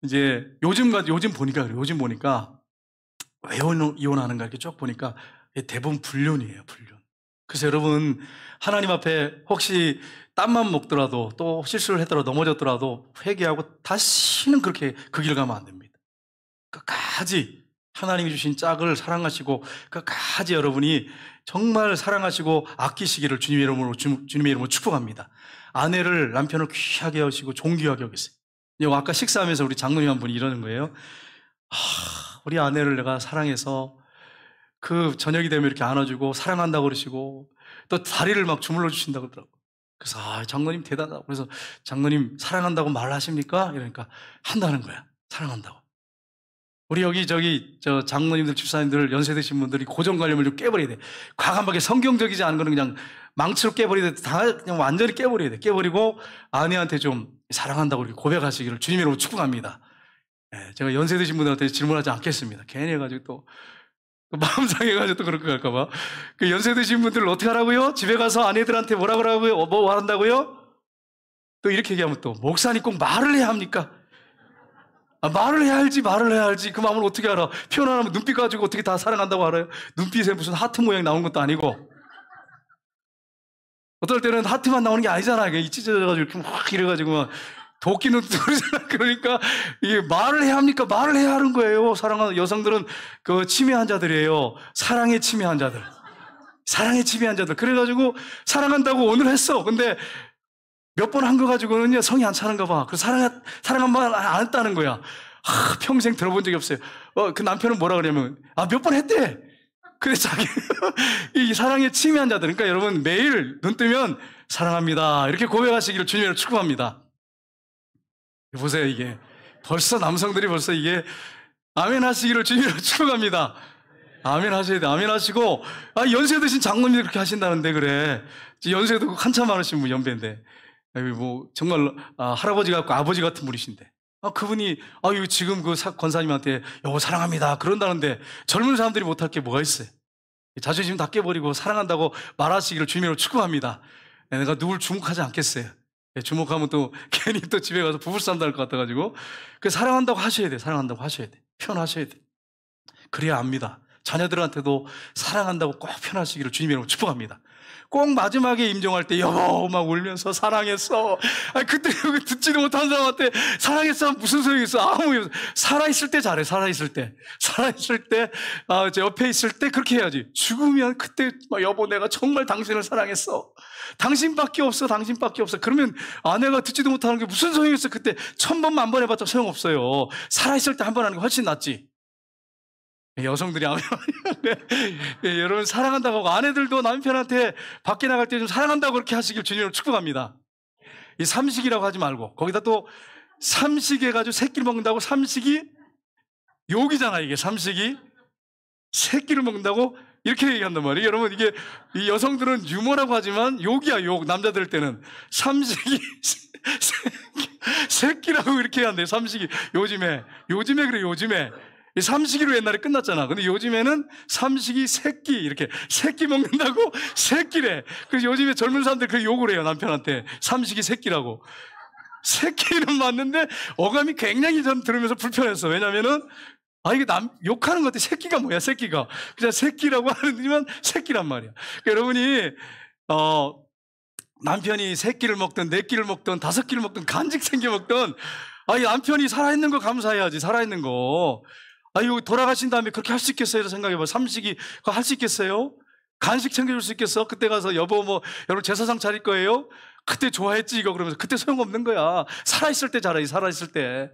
Speaker 1: 이제 요즘 보니까 그래요. 요즘 보니까 왜 이혼하는가 이렇게 쭉 보니까 대부분 불륜이에요. 불륜. 그래서 여러분 하나님 앞에 혹시 땀만 먹더라도 또 실수를 했더라도 넘어졌더라도 회개하고 다시는 그렇게 그 길 가면 안 됩니다. 끝까지 하나님이 주신 짝을 사랑하시고 끝까지 여러분이 정말 사랑하시고 아끼시기를 주님의 이름으로 축복합니다. 아내를 남편을 귀하게 여기시고 존귀하게 여기세요. 아까 식사하면서 우리 장로님 한 분이 이러는 거예요. 우리 아내를 내가 사랑해서 그 저녁이 되면 이렇게 안아주고 사랑한다고 그러시고 또 다리를 막 주물러 주신다고 그러더라고요. 그래서 장로님 대단하다. 그래서 장로님 사랑한다고 말하십니까? 이러니까 한다는 거야. 사랑한다고. 우리 여기 저 장로님들 집사님들 연세 드신 분들이 고정관념을 좀 깨버려야 돼. 과감하게 성경적이지 않은 거는 그냥 망치로 깨버려야 돼. 다 그냥 완전히 깨버려야 돼. 깨버리고 아내한테 좀 사랑한다고 이렇게 고백하시기를 주님으로 축복합니다. 제가 연세 드신 분들한테 질문하지 않겠습니다. 괜히 해가지고 또 마음 상해가지고 또 그렇게 할까봐. 그 연세 드신 분들 어떻게 하라고요? 집에 가서 아내들한테 뭐라 그러라고요? 뭐 한다고요? 또 이렇게 얘기하면 또 목사님 꼭 말을 해야 합니까? 말을 해야 알지, 말을 해야 알지. 그 마음을 어떻게 알아? 표현 안 하면 눈빛 가지고 어떻게 다 사랑한다고 알아요? 눈빛에 무슨 하트 모양 나오는 것도 아니고. 어떨 때는 하트만 나오는 게 아니잖아. 이게 찢어져가지고 이렇게 막 이래가지고 막 도끼 눈뜨잖아. 그러니까 이게 말을 해야 합니까? 말을 해야 하는 거예요. 사랑하는 여성들은 그 치매 환자들이에요. 사랑에 치매 환자들. 사랑에 치매 환자들. 그래가지고 사랑한다고 오늘 했어. 근데 몇 번 한 거 가지고는요, 성이 안 차는가 봐. 그래서 사랑 한 번 안 했다는 거야. 평생 들어본 적이 없어요. 그 남편은 뭐라 그러냐면, 몇 번 했대. 그래서 자기, 이 사랑에 치매한 자들. 그러니까 여러분 매일 눈 뜨면 사랑합니다. 이렇게 고백하시기를 주님으로 축복합니다. 보세요, 이게. 벌써 남성들이 벌써 이게, 아멘 하시기를 주님으로 축복합니다. 아멘 하셔야 돼. 아멘 하시고, 연세 드신 장로님이 그렇게 하신다는데, 그래. 연세도 한참 많으신 분, 연배인데. 뭐 정말 할아버지 같고 아버지 같은 분이신데 그분이 지금 그 권사님한테 여보 사랑합니다 그런다는데 젊은 사람들이 못할 게 뭐가 있어요? 자존심 다 깨버리고 사랑한다고 말하시기를 주님으로 축복합니다. 내가 누굴 주목하지 않겠어요. 주목하면 또 괜히 또 집에 가서 부부싸움 날 것 같아가지고 사랑한다고 하셔야 돼. 사랑한다고 하셔야 돼. 표현하셔야 돼. 그래야 압니다. 자녀들한테도 사랑한다고 꼭 표현하시기를 주님으로 축복합니다. 꼭 마지막에 임종할 때 여보 막 울면서 사랑했어. 그때 듣지도 못한 사람한테 사랑했어 무슨 소용이 있어? 아무 살아있을 때 잘해. 살아있을 때 제 옆에 있을 때 그렇게 해야지. 죽으면 그때 여보 내가 정말 당신을 사랑했어. 당신밖에 없어. 당신밖에 없어. 그러면 아내가 듣지도 못하는 게 무슨 소용이 있어? 그때 1000번 만번 해봤자 소용없어요. 살아있을 때 한 번 하는 게 훨씬 낫지. 여성들이 아멘. 여러분 사랑한다고 하고 아내들도 남편한테 밖에 나갈 때 좀 사랑한다고 그렇게 하시길 주님으로 축복합니다. 이 삼식이라고 하지 말고 거기다 또 삼식 해가지고 새끼를 먹는다고 삼식이 욕이잖아. 이게 삼식이 새끼를 먹는다고 이렇게 얘기한단 말이에요. 여러분 이게 이 여성들은 유머라고 하지만 욕이야. 욕. 남자들 때는 삼식이 새끼라고 이렇게 한대요. 삼식이 요즘에 그래. 요즘에 삼식이로 옛날에 끝났잖아. 근데 요즘에는 삼식이 새끼 이렇게 새끼 먹는다고 새끼래. 그래서 요즘에 젊은 사람들 그 욕을 해요. 남편한테 삼식이 새끼라고. 새끼는 맞는데 어감이 굉장히 전 들으면서 불편했어. 왜냐면은 이게 욕하는 것 같아. 새끼가 뭐야? 새끼가 그냥 새끼라고 하는지만 새끼란 말이야. 그러니까 여러분이 남편이 새끼를 먹든 네 끼를 먹든 5끼를 먹든 간직 챙겨 먹든 이 남편이 살아있는 거 감사해야지. 살아있는 거. 돌아가신 다음에 그렇게 할 수 있겠어요? 생각해봐. 삼식이 그거 할 수 있겠어요? 간식 챙겨줄 수 있겠어? 그때 가서 여보 여러분 제사상 차릴 거예요? 그때 좋아했지 이거 그러면서 그때 소용없는 거야. 살아있을 때 잘하지. 살아있을 때.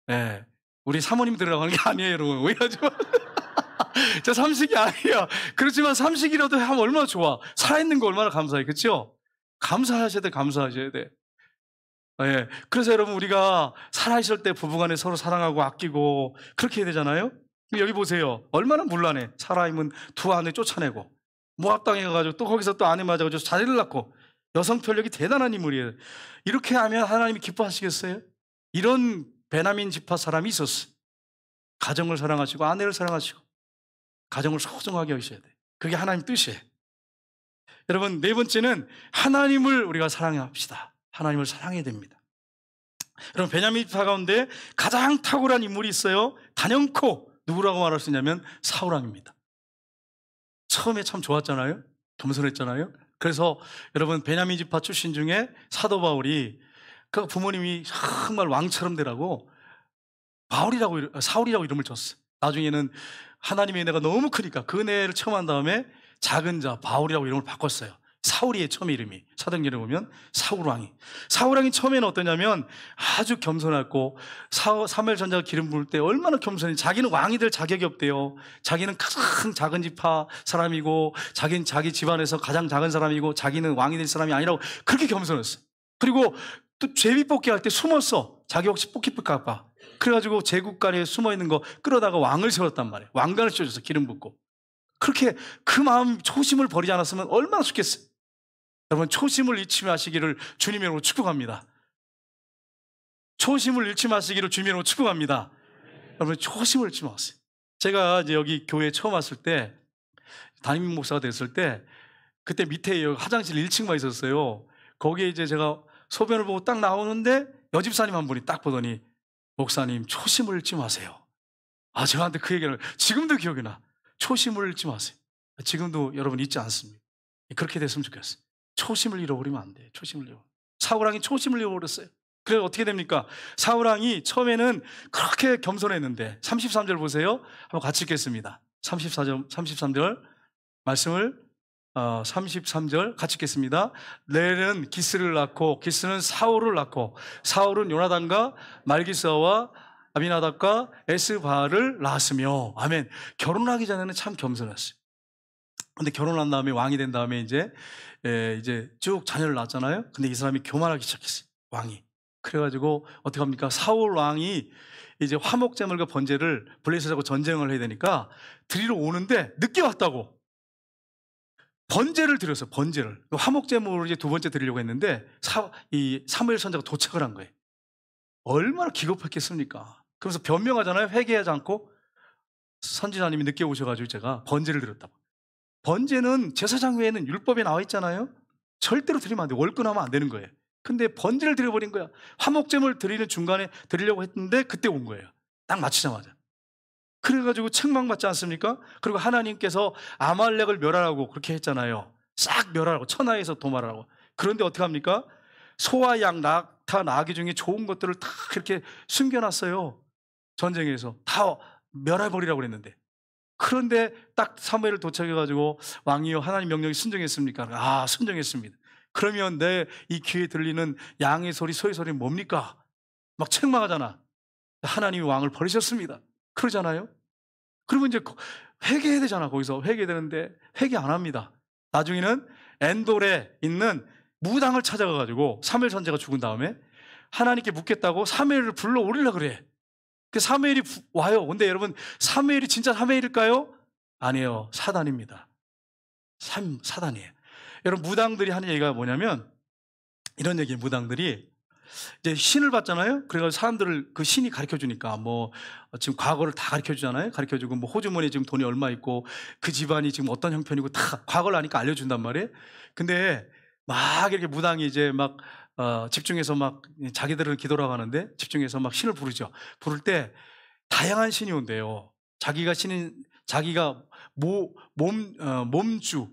Speaker 1: 네. 우리 사모님들이라고 하는 게 아니에요 여러분. 오해하지 마. 저 삼식이 아니에요. 그렇지만 삼식이라도 하면 얼마나 좋아. 살아있는 거 얼마나 감사해. 그렇죠? 감사하셔야 돼. 감사하셔야 돼. 예. 그래서 여러분 우리가 살아있을 때 부부간에 서로 사랑하고 아끼고 그렇게 해야 되잖아요. 여기 보세요. 얼마나 문란해. 살아있는 두 아내 쫓아내고 모압 당해가지고 또 거기서 또 아내 맞아가지고 자리를 낳고 여성 편력이 대단한 인물이에요. 이렇게 하면 하나님이 기뻐하시겠어요? 이런 베냐민 지파 사람이 있었어. 가정을 사랑하시고 아내를 사랑하시고 가정을 소중하게 하셔야 돼. 그게 하나님 뜻이에요. 여러분 네 번째는 하나님을 우리가 사랑합시다. 하나님을 사랑해야 됩니다. 여러분 베냐민 지파 가운데 가장 탁월한 인물이 있어요. 단연코 누구라고 말할 수 있냐면 사울왕입니다. 처음에 참 좋았잖아요. 겸손했잖아요. 그래서 여러분 베냐민 지파 출신 중에 사도 바울이 그 부모님이 정말 왕처럼 되라고 사울이라고 이름을 줬어요. 나중에는 하나님의 은혜가 너무 크니까 그 은혜를 체험한 다음에 작은 자 바울이라고 이름을 바꿨어요. 사울이에요, 처음에 이름이. 사도행전에 보면 사울 왕이. 사울 왕이 처음에는 어떠냐면 아주 겸손했고, 사무엘 전자가 기름 부을 때 얼마나 겸손해. 자기는 왕이 될 자격이 없대요. 자기는 가장 작은 지파 사람이고, 자기는 자기 집안에서 가장 작은 사람이고, 자기는 왕이 될 사람이 아니라고 그렇게 겸손했어. 그리고 또 제비 뽑기 할 때 숨었어. 자기 혹시 뽑힐까 봐. 그래가지고 제국간에 숨어 있는 거 끌어다가 왕을 세웠단 말이에요. 왕관을 씌워줘서 기름 붓고. 그렇게 그 마음 초심을 버리지 않았으면 얼마나 좋겠어요. 여러분, 초심을 잃지 마시기를 주님의 이름으로 축복합니다. 초심을 잃지 마시기를 주님의 이름으로 축복합니다. 여러분, 초심을 잃지 마세요. 제가 이제 여기 교회에 처음 왔을 때, 담임 목사가 됐을 때, 그때 밑에 화장실 1층만 있었어요. 거기에 이제 제가 소변을 보고 딱 나오는데 여집사님 한 분이 딱 보더니, 목사님, 초심을 잃지 마세요. 아, 저한테 그 얘기를 지금도 기억이 나. 초심을 잃지 마세요. 지금도 여러분 잊지 않습니다. 그렇게 됐으면 좋겠어요. 초심을 잃어버리면 안 돼요. 초심을 잃어. 사울왕이 초심을 잃어버렸어요. 그래서 어떻게 됩니까? 사울왕이 처음에는 그렇게 겸손했는데 33절 보세요. 한번 같이 읽겠습니다. 33절 말씀을 33절 같이 읽겠습니다. 넬은 기스를 낳고 기스는 사울을 낳고 사울은 요나단과 말기스와 아비나답과 에스바를 낳았으며. 아멘. 결혼하기 전에는 참 겸손했어요. 근데 결혼한 다음에 왕이 된 다음에 이제 쭉 자녀를 낳았잖아요. 근데 이 사람이 교만하기 시작했어요. 왕이. 그래가지고 어떻게 합니까? 사울 왕이 이제 화목제물과 번제를 블레셋하고 전쟁을 해야 되니까 드리러 오는데 늦게 왔다고. 번제를 드렸어요. 번제를. 화목제물을 이제 두 번째 드리려고 했는데 이 사무엘 선지자가 도착을 한 거예요. 얼마나 기겁했겠습니까? 그러면서 변명하잖아요. 회개하지 않고. 선지자님이 늦게 오셔가지고 제가 번제를 드렸다고. 번제는 제사장 외에는 율법에 나와 있잖아요. 절대로 드리면 안 돼. 월권하면 안 되는 거예요. 근데 번제를 드려버린 거야. 화목제물 드리는 중간에 드리려고 했는데 그때 온 거예요. 딱 맞추자마자. 그래가지고 책망받지 않습니까? 그리고 하나님께서 아말렉을 멸하라고 그렇게 했잖아요. 싹 멸하라고, 천하에서 도말하라고. 그런데 어떻게 합니까? 소와 양, 낙타, 나귀 중에 좋은 것들을 다 그렇게 숨겨놨어요. 전쟁에서 다 멸해버리라고 그랬는데. 그런데 딱 사무엘을 도착해가지고, 왕이여 하나님 명령에 순종했습니까? 아, 순종했습니다. 그러면 내 이 귀에 들리는 양의 소리, 소의 소리는 뭡니까? 막 책망하잖아. 하나님이 왕을 버리셨습니다. 그러잖아요. 그러면 이제 회개해야 되잖아. 거기서 회개해야 되는데 회개 안 합니다. 나중에는 엔돌에 있는 무당을 찾아가가지고 사무엘 선지자가 죽은 다음에 하나님께 묻겠다고 사무엘을 불러오리라 그래. 그 사무엘이 와요. 근데 여러분, 사무엘이 진짜 사무엘일까요? 아니에요. 사단입니다. 사단이에요. 여러분, 무당들이 하는 얘기가 뭐냐면 이런 얘기예요. 무당들이 이제 신을 봤잖아요. 그래가지고 사람들을 그 신이 가르쳐 주니까 뭐 지금 과거를 다 가르쳐 주잖아요. 가르쳐 주고 뭐 호주머니에 지금 돈이 얼마 있고 그 집안이 지금 어떤 형편이고 다 과거를 아니까 알려준단 말이에요. 근데 막 이렇게 무당이 이제 막 집중해서 막 자기들은 기도라고 하는데 집중해서 막 신을 부르죠. 부를 때 다양한 신이 온대요. 자기가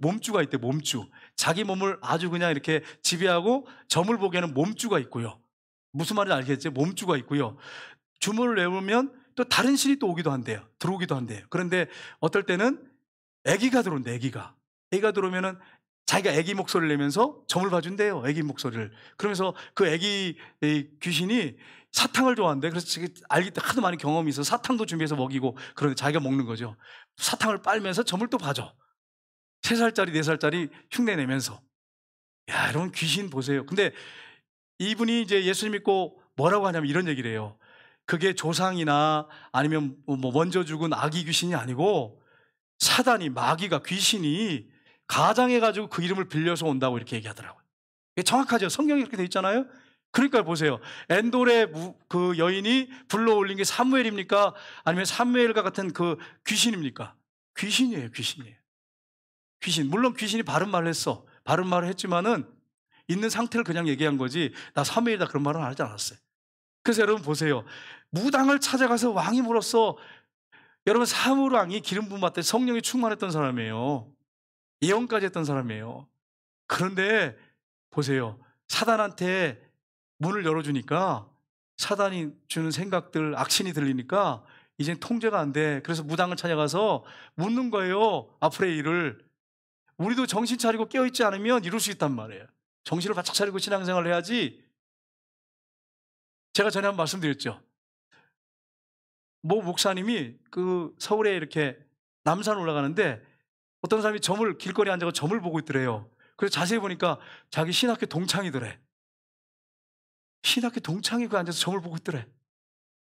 Speaker 1: 몸주가 있대. 몸주. 자기 몸을 아주 그냥 이렇게 지배하고 점을 보기에는 몸주가 있고요. 무슨 말인지 알겠죠? 몸주가 있고요. 주문을 외우면 또 다른 신이 또 오기도 한대요. 들어오기도 한대요. 그런데 어떨 때는 애기가 들어온대. 애기가 들어오면은 자기가 애기 목소리를 내면서 점을 봐준대요. 애기 목소리를. 그러면서 그 애기 귀신이 사탕을 좋아한대. 그래서 알기 때 하도 많이 경험이 있어서 사탕도 준비해서 먹이고, 그런데 자기가 먹는 거죠. 사탕을 빨면서 점을 또 봐줘. 3살짜리 4살짜리 흉내 내면서. 야, 여러분, 귀신 보세요. 근데 이분이 이제 예수 믿고 뭐라고 하냐면 이런 얘기를 해요. 그게 조상이나 아니면 뭐 먼저 죽은 아기 귀신이 아니고 사단이, 마귀가, 귀신이 가장해가지고 그 이름을 빌려서 온다고 이렇게 얘기하더라고요. 이게 정확하죠. 성경에 이렇게 돼 있잖아요. 그러니까 보세요. 엔돌의 그 여인이 불러올린 게 사무엘입니까? 아니면 사무엘과 같은 그 귀신입니까? 귀신이에요. 귀신. 물론 귀신이 바른 말을 했어. 바른 말을 했지만은 있는 상태를 그냥 얘기한 거지, 나 사무엘이다 그런 말은 하지 않았어요. 그래서 여러분 보세요. 무당을 찾아가서 왕이 물었어. 여러분, 사무엘 왕이 기름 부음 받을 때 성령이 충만했던 사람이에요. 예언까지 했던 사람이에요. 그런데 보세요. 사단한테 문을 열어주니까 사단이 주는 생각들, 악신이 들리니까 이젠 통제가 안 돼. 그래서 무당을 찾아가서 묻는 거예요. 앞으로의 일을. 우리도 정신 차리고 깨어있지 않으면 이룰 수 있단 말이에요. 정신을 바짝 차리고 신앙생활을 해야지. 제가 전에 한번 말씀드렸죠. 모 목사님이 그 서울에 이렇게 남산 올라가는데 어떤 사람이 길거리에 앉아서 점을 보고 있더래요. 그래서 자세히 보니까 자기 신학교 동창이더래. 신학교 동창이 그 앉아서 점을 보고 있더래.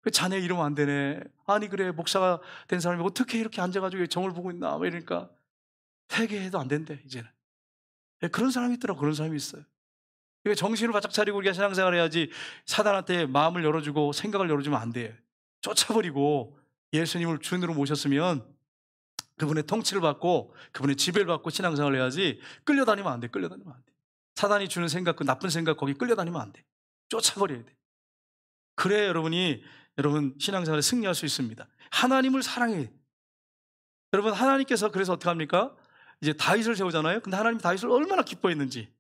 Speaker 1: 그 자네 이러면 안 되네. 아니 그래, 목사가 된 사람이 어떻게 이렇게 앉아가지고 점을 보고 있나 이러니까 회개해도 안 된대 이제는. 그런 사람이 있더라고. 그런 사람이 있어요. 그러니까 정신을 바짝 차리고 우리가 신앙생활을 해야지. 사단한테 마음을 열어주고 생각을 열어주면 안 돼. 쫓아버리고 예수님을 주인으로 모셨으면 그분의 통치를 받고 그분의 지배를 받고 신앙생활을 해야지. 끌려다니면 안 돼. 끌려다니면 안 돼. 사단이 주는 생각, 그 나쁜 생각 거기 끌려다니면 안 돼. 쫓아버려야 돼. 그래야 여러분 신앙생활에 승리할 수 있습니다. 하나님을 사랑해. 여러분 하나님께서 그래서 어떻게 합니까? 이제 다윗을 세우잖아요. 근데 하나님 다윗을 얼마나 기뻐했는지.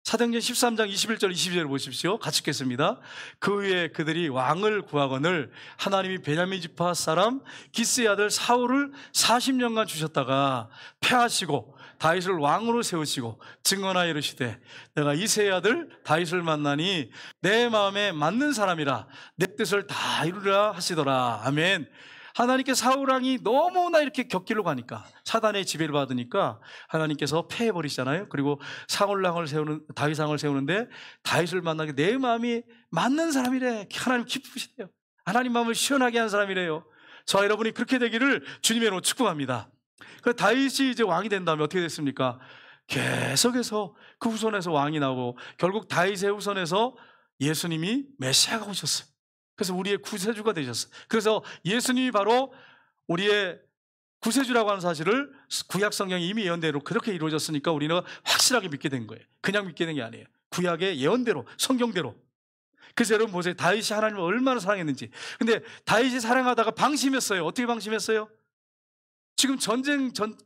Speaker 1: 사도행전 13장 21절 22절을 보십시오. 같이 읽겠습니다. 그 후에 그들이 왕을 구하거늘 하나님이 베냐민 지파 사람 기스의 아들 사울을 40년간 주셨다가 패하시고 다윗을 왕으로 세우시고 증언하여 이르시되 내가 이새의 아들 다윗을 만나니 내 마음에 맞는 사람이라 내 뜻을 다 이루리라 하시더라. 아멘. 하나님께 사울 왕이 너무나 이렇게 격길로 가니까 사단의 지배를 받으니까 하나님께서 패해버리시잖아요. 그리고 다윗 왕을 세우는데 다윗을 만나게 내 마음이 맞는 사람이래. 하나님 기쁘시대요. 하나님 마음을 시원하게 한 사람이래요. 저와 여러분이 그렇게 되기를 주님의 이름으로 축복합니다. 그 다윗이 이제 왕이 된 다음에 어떻게 됐습니까? 계속해서 그 후손에서 왕이 나오고 결국 다윗의 후손에서 예수님이 메시아가 오셨어요. 그래서 우리의 구세주가 되셨어요. 그래서 예수님이 바로 우리의 구세주라고 하는 사실을 구약 성경이 이미 예언대로 그렇게 이루어졌으니까 우리는 확실하게 믿게 된 거예요. 그냥 믿게 된 게 아니에요. 구약의 예언대로, 성경대로. 그래서 여러분 보세요. 다윗이 하나님을 얼마나 사랑했는지. 근데 다윗이 사랑하다가 방심했어요. 어떻게 방심했어요? 지금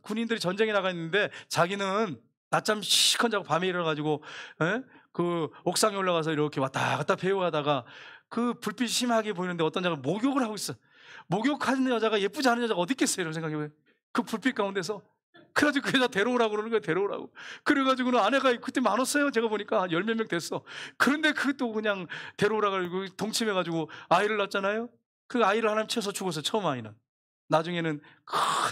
Speaker 1: 군인들이 전쟁에 나가 있는데 자기는 낮잠 시컷 자고 밤에 일어나가지고 그 옥상에 올라가서 이렇게 왔다 갔다 배워하다가 그 불빛이 심하게 보이는데 어떤 자가 목욕을 하고 있어. 목욕하는 여자가 예쁘지 않은 여자가 어디 있겠어요? 이런 생각해봐요. 그 불빛 가운데서. 그래가지고 그 여자 데려오라고 그러는 거예요. 데려오라고. 그래가지고는 아내가 그때 많았어요. 제가 보니까 한 10몇 명 됐어. 그런데 그것도 그냥 데려오라고 그러고 동침해가지고 아이를 낳았잖아요. 그 아이를 하나님 쳐서 죽었어요. 처음 아이는. 나중에는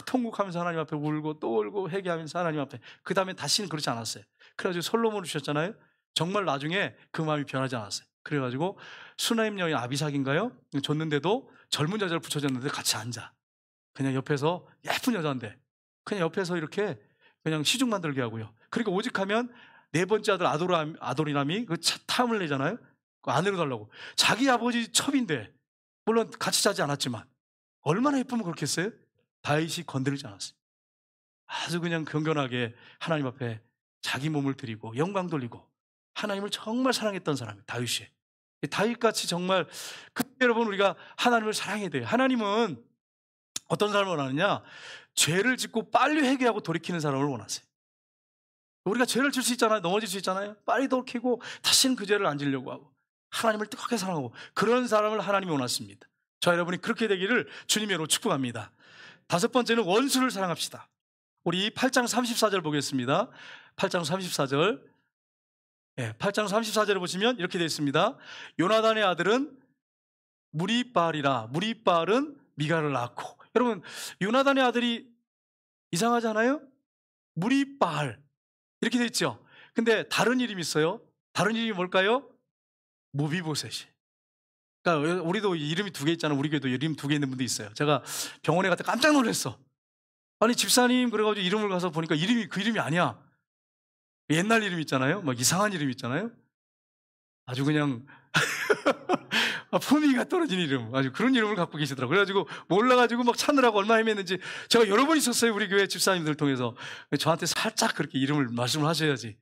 Speaker 1: 통곡하면서 하나님 앞에 울고 또 울고 회개하면서 하나님 앞에. 그 다음에 다시는 그렇지 않았어요. 그래가지고 솔로몬을 주셨잖아요. 정말 나중에 그 마음이 변하지 않았어요. 그래가지고 수나임 여인 아비삭인가요? 줬는데도 젊은 여자를 붙여줬는데 같이 앉아. 그냥 옆에서 예쁜 여자인데 그냥 옆에서 이렇게 그냥 시중 만들게 하고요. 그리고 오직하면 네 번째 아들 아도리남이 그 탐을 내잖아요. 그 아내로 달라고. 자기 아버지 첩인데 물론 같이 자지 않았지만 얼마나 예쁘면 그렇게 했어요? 다윗이 건드리지 않았어요. 아주 그냥 경건하게 하나님 앞에 자기 몸을 드리고 영광 돌리고 하나님을 정말 사랑했던 사람이에요. 다윗이. 다윗같이 정말 그때 여러분 우리가 하나님을 사랑해야 돼요. 하나님은 어떤 사람을 원하느냐? 죄를 짓고 빨리 회개하고 돌이키는 사람을 원하세요. 우리가 죄를 질 수 있잖아요. 넘어질 수 있잖아요. 빨리 돌이키고 다시는 그 죄를 안 지려고 하고 하나님을 뜨겁게 사랑하고 그런 사람을 하나님이 원하십니다. 저 여러분이 그렇게 되기를 주님의 이름으로 축복합니다. 다섯 번째는 원수를 사랑합시다. 우리 8장 34절 보겠습니다. 8장 34절. 8장 34절을 보시면 이렇게 되어 있습니다. 요나단의 아들은 무리바알이라. 무리바알은 미가를 낳고. 여러분 요나단의 아들이 이상하지 않아요? 무리바알 이렇게 되어 있죠. 근데 다른 이름이 있어요. 다른 이름이 뭘까요? 무비보셋이. 그러니까 우리도 이름이 두 개 있잖아요. 우리 교회도 이름 두 개 있는 분도 있어요. 제가 병원에 갔다 깜짝 놀랐어. 아니 집사님 그래가지고 이름을 가서 보니까 그 이름이 아니야. 옛날 이름 있잖아요. 막 이상한 이름 있잖아요. 아주 그냥 품위가 떨어진 이름, 아주 그런 이름을 갖고 계시더라고요. 그래가지고 몰라가지고 막 찾느라고 얼마나 헤맸는지 제가 여러 번 있었어요. 우리 교회 집사님들 통해서. 저한테 살짝 그렇게 이름을 말씀을 하셔야지.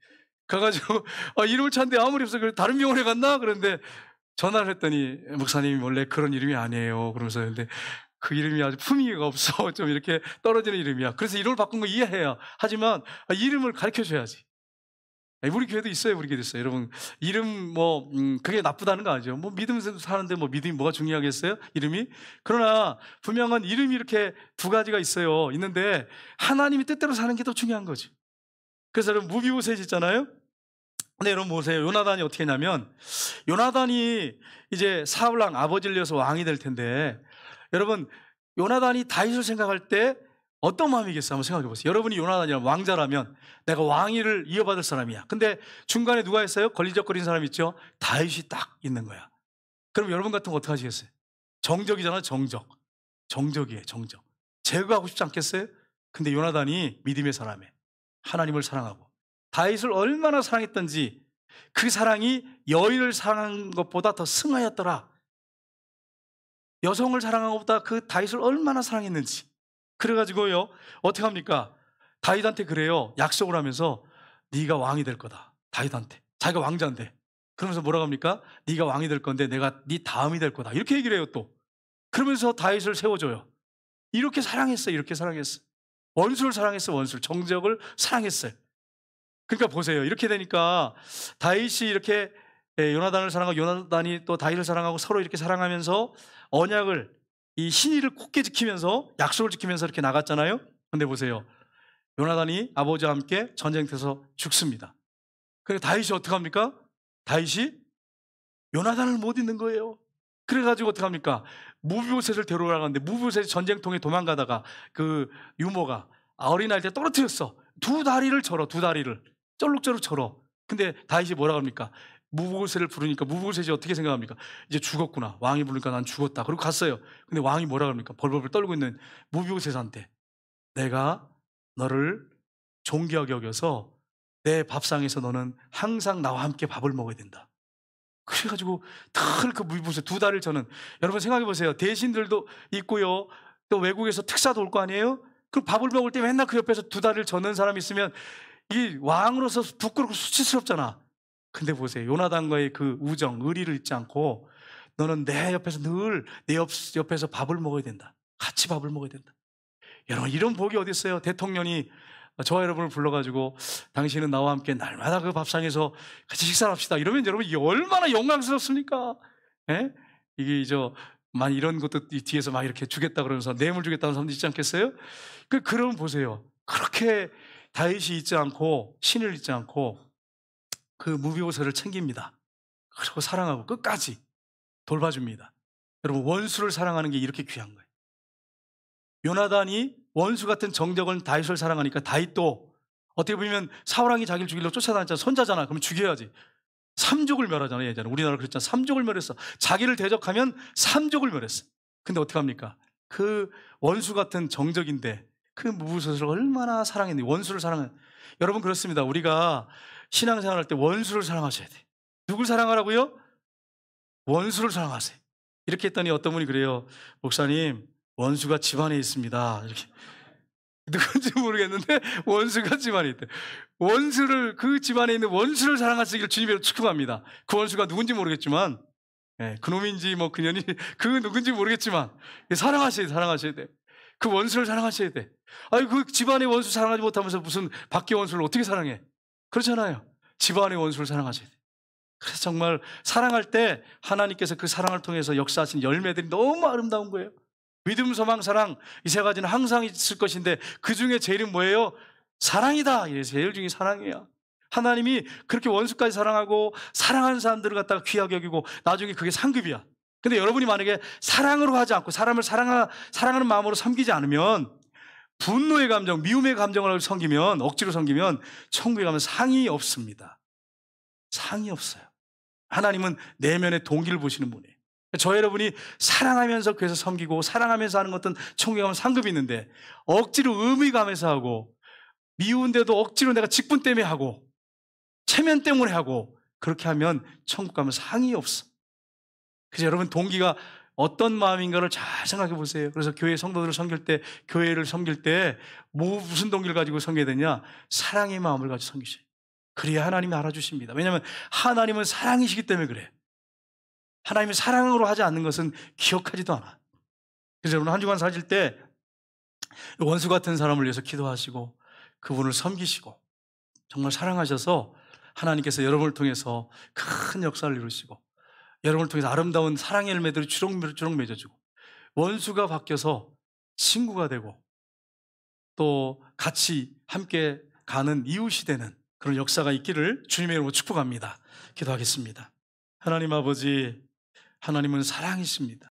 Speaker 1: 가가지고 이름을 찾는데 아무리 없어. 다른 병원에 갔나? 그런데 전화를 했더니 목사님이 원래 그런 이름이 아니에요. 그러면서 근데 그 이름이 아주 품위가 없어. 좀 이렇게 떨어지는 이름이야. 그래서 이름을 바꾼 거 이해해요. 하지만 이름을 가르쳐줘야지. 우리 교회도 있어요. 우리 교회도 있어요. 여러분 이름 그게 나쁘다는 거 아니죠. 믿음 사는데 믿음이 뭐가 중요하겠어요? 이름이. 그러나 분명한 이름이 이렇게 두 가지가 있어요. 있는데 하나님이 뜻대로 사는 게 더 중요한 거지. 그래서 여러분 무비보셋 있잖아요. 근데 여러분 보세요. 요나단이 어떻게 했냐면, 요나단이 이제 사울 왕 아버지를 이어서 왕이 될 텐데, 여러분 요나단이 다윗을 생각할 때 어떤 마음이겠어요? 한번 생각해 보세요. 여러분이 요나단이라면, 왕자라면 내가 왕위를 이어받을 사람이야. 근데 중간에 누가 있어요? 걸리적거리는 사람이 있죠. 다윗이 딱 있는 거야. 그럼 여러분 같으면 어떻게 하시겠어요? 정적이잖아요. 정적이에요. 정적. 제거하고 싶지 않겠어요? 근데 요나단이 믿음의 사람이에요. 하나님을 사랑하고 다윗을 얼마나 사랑했던지, 그 사랑이 여인을 사랑한 것보다 더 승하였더라. 여성을 사랑한 것보다 그 다윗을 얼마나 사랑했는지. 그래가지고요, 어떻게 합니까? 다윗한테 그래요. 약속을 하면서 네가 왕이 될 거다. 다윗한테. 자기가 왕자인데. 그러면서 뭐라고 합니까? 네가 왕이 될 건데 내가 네 다음이 될 거다. 이렇게 얘기를 해요. 또 그러면서 다윗을 세워줘요. 이렇게 사랑했어요. 이렇게 사랑했어요. 원수를 사랑했어요. 원수를. 정적을 사랑했어요. 그러니까 보세요. 이렇게 되니까 다윗이 이렇게 요나단을 사랑하고 요나단이 또 다윗을 사랑하고 서로 이렇게 사랑하면서 언약을, 이 신의를 굳게 지키면서 약속을 지키면서 이렇게 나갔잖아요. 근데 보세요. 요나단이 아버지와 함께 전쟁터에서 죽습니다. 그러니까 다윗이 어떻게 합니까? 다윗이 요나단을 못 잊는 거예요. 그래가지고 어떻게 합니까? 무비보셋을 데려가는데, 무비보셋이 전쟁통에 도망가다가 그 유모가 어린아이 때 떨어뜨렸어. 두 다리를 절어. 두 다리를 쩔룩쩔룩 절어. 근데 다윗이 뭐라 합니까? 무비보셋을 부르니까 무비보셋이 어떻게 생각합니까? 이제 죽었구나. 왕이 부르니까 난 죽었다. 그리고 갔어요. 근데 왕이 뭐라 합니까? 벌벌 떨고 있는 무비보셋한테, 내가 너를 존귀하게 여겨서 내 밥상에서 너는 항상 나와 함께 밥을 먹어야 된다. 그래가지고 늘 그 무비보셋 두 다리를 저는, 여러분 생각해 보세요. 대신들도 있고요, 또 외국에서 특사도 올 거 아니에요? 그 밥을 먹을 때 맨날 그 옆에서 두 다리를 저는 사람이 있으면 이 왕으로서 부끄럽고 수치스럽잖아. 근데 보세요. 요나단과의 그 우정, 의리를 잊지 않고 너는 내 옆에서 늘 내 옆에서 밥을 먹어야 된다. 같이 밥을 먹어야 된다. 여러분 이런 복이 어디 있어요? 대통령이 저와 여러분을 불러가지고 당신은 나와 함께 날마다 그 밥상에서 같이 식사를 합시다. 이러면 여러분 이게 얼마나 영광스럽습니까? 예? 이게 만 이런 것도 뒤에서 막 이렇게 주겠다 그러면서 뇌물 주겠다는 사람도 있지 않겠어요? 그러면 보세요. 그렇게 다윗이 잊지 않고 신을 잊지 않고 그 무비보셋을 챙깁니다. 그리고 사랑하고 끝까지 돌봐줍니다. 여러분 원수를 사랑하는 게 이렇게 귀한 거예요. 요나단이 원수 같은 정적은 다윗을 사랑하니까 다윗도 어떻게 보면 사울왕이 자기를 죽이려고 쫓아다녔잖아. 손자잖아. 그럼 죽여야지. 삼족을 멸하잖아요. 예전에 우리나라 그랬잖아. 삼족을 멸했어. 자기를 대적하면 삼족을 멸했어. 근데 어떻게 합니까? 그 원수 같은 정적인데 그 무비보셋을 얼마나 사랑했는지. 원수를 사랑해. 여러분 그렇습니다. 우리가 신앙생활할 때 원수를 사랑하셔야 돼. 누굴 사랑하라고요? 원수를 사랑하세요. 이렇게 했더니 어떤 분이 그래요. 목사님, 원수가 집안에 있습니다. 이렇게. 누군지 모르겠는데 원수가 집안에 있대. 그 집안에 있는 원수를 사랑하시길 주님으로 축복합니다. 그 원수가 누군지 모르겠지만, 그놈인지 뭐 그년이 그 누군지 모르겠지만 사랑하셔야 돼. 그 원수를 사랑하셔야 돼. 아니 그 집안의 원수 사랑하지 못하면서 무슨 밖의 원수를 어떻게 사랑해? 그렇잖아요. 집안의 원수를 사랑하셔야 돼. 그래서 정말 사랑할 때 하나님께서 그 사랑을 통해서 역사하신 열매들이 너무 아름다운 거예요. 믿음, 소망, 사랑, 이 세 가지는 항상 있을 것인데 그 중에 제일은 뭐예요? 사랑이다. 제일 중에 사랑이에요. 하나님이 그렇게 원수까지 사랑하고 사랑하는 사람들을 갖다가 귀하게 여기고 나중에 그게 상급이야. 근데 여러분이 만약에 사랑으로 하지 않고 사람을 사랑하는 마음으로 섬기지 않으면, 분노의 감정, 미움의 감정을 섬기면, 억지로 섬기면 천국에 가면 상이 없습니다. 상이 없어요. 하나님은 내면의 동기를 보시는 분이에요. 저 여러분이 사랑하면서 교회에서 섬기고 사랑하면서 하는 것은 천국에 가면 상급이 있는데, 억지로 의미감에서 하고 미운데도 억지로 내가 직분 때문에 하고 체면 때문에 하고 그렇게 하면 천국 가면 상이 없어. 그래서 여러분 동기가 어떤 마음인가를 잘 생각해 보세요. 그래서 교회 성도들을 섬길 때, 교회를 섬길 때 무슨 동기를 가지고 섬겨야 되냐? 사랑의 마음을 가지고 섬기셔요. 그래야 하나님이 알아주십니다. 왜냐하면 하나님은 사랑이시기 때문에 그래요. 하나님이 사랑으로 하지 않는 것은 기억하지도 않아. 그래서 여러분 한 주간 사실 때 원수 같은 사람을 위해서 기도하시고 그분을 섬기시고 정말 사랑하셔서 하나님께서 여러분을 통해서 큰 역사를 이루시고 여러분을 통해서 아름다운 사랑의 열매들이 주렁주렁 맺어지고 원수가 바뀌어서 친구가 되고 또 같이 함께 가는 이웃이 되는 그런 역사가 있기를 주님의 이름으로 축복합니다. 기도하겠습니다. 하나님 아버지, 하나님은 사랑이십니다.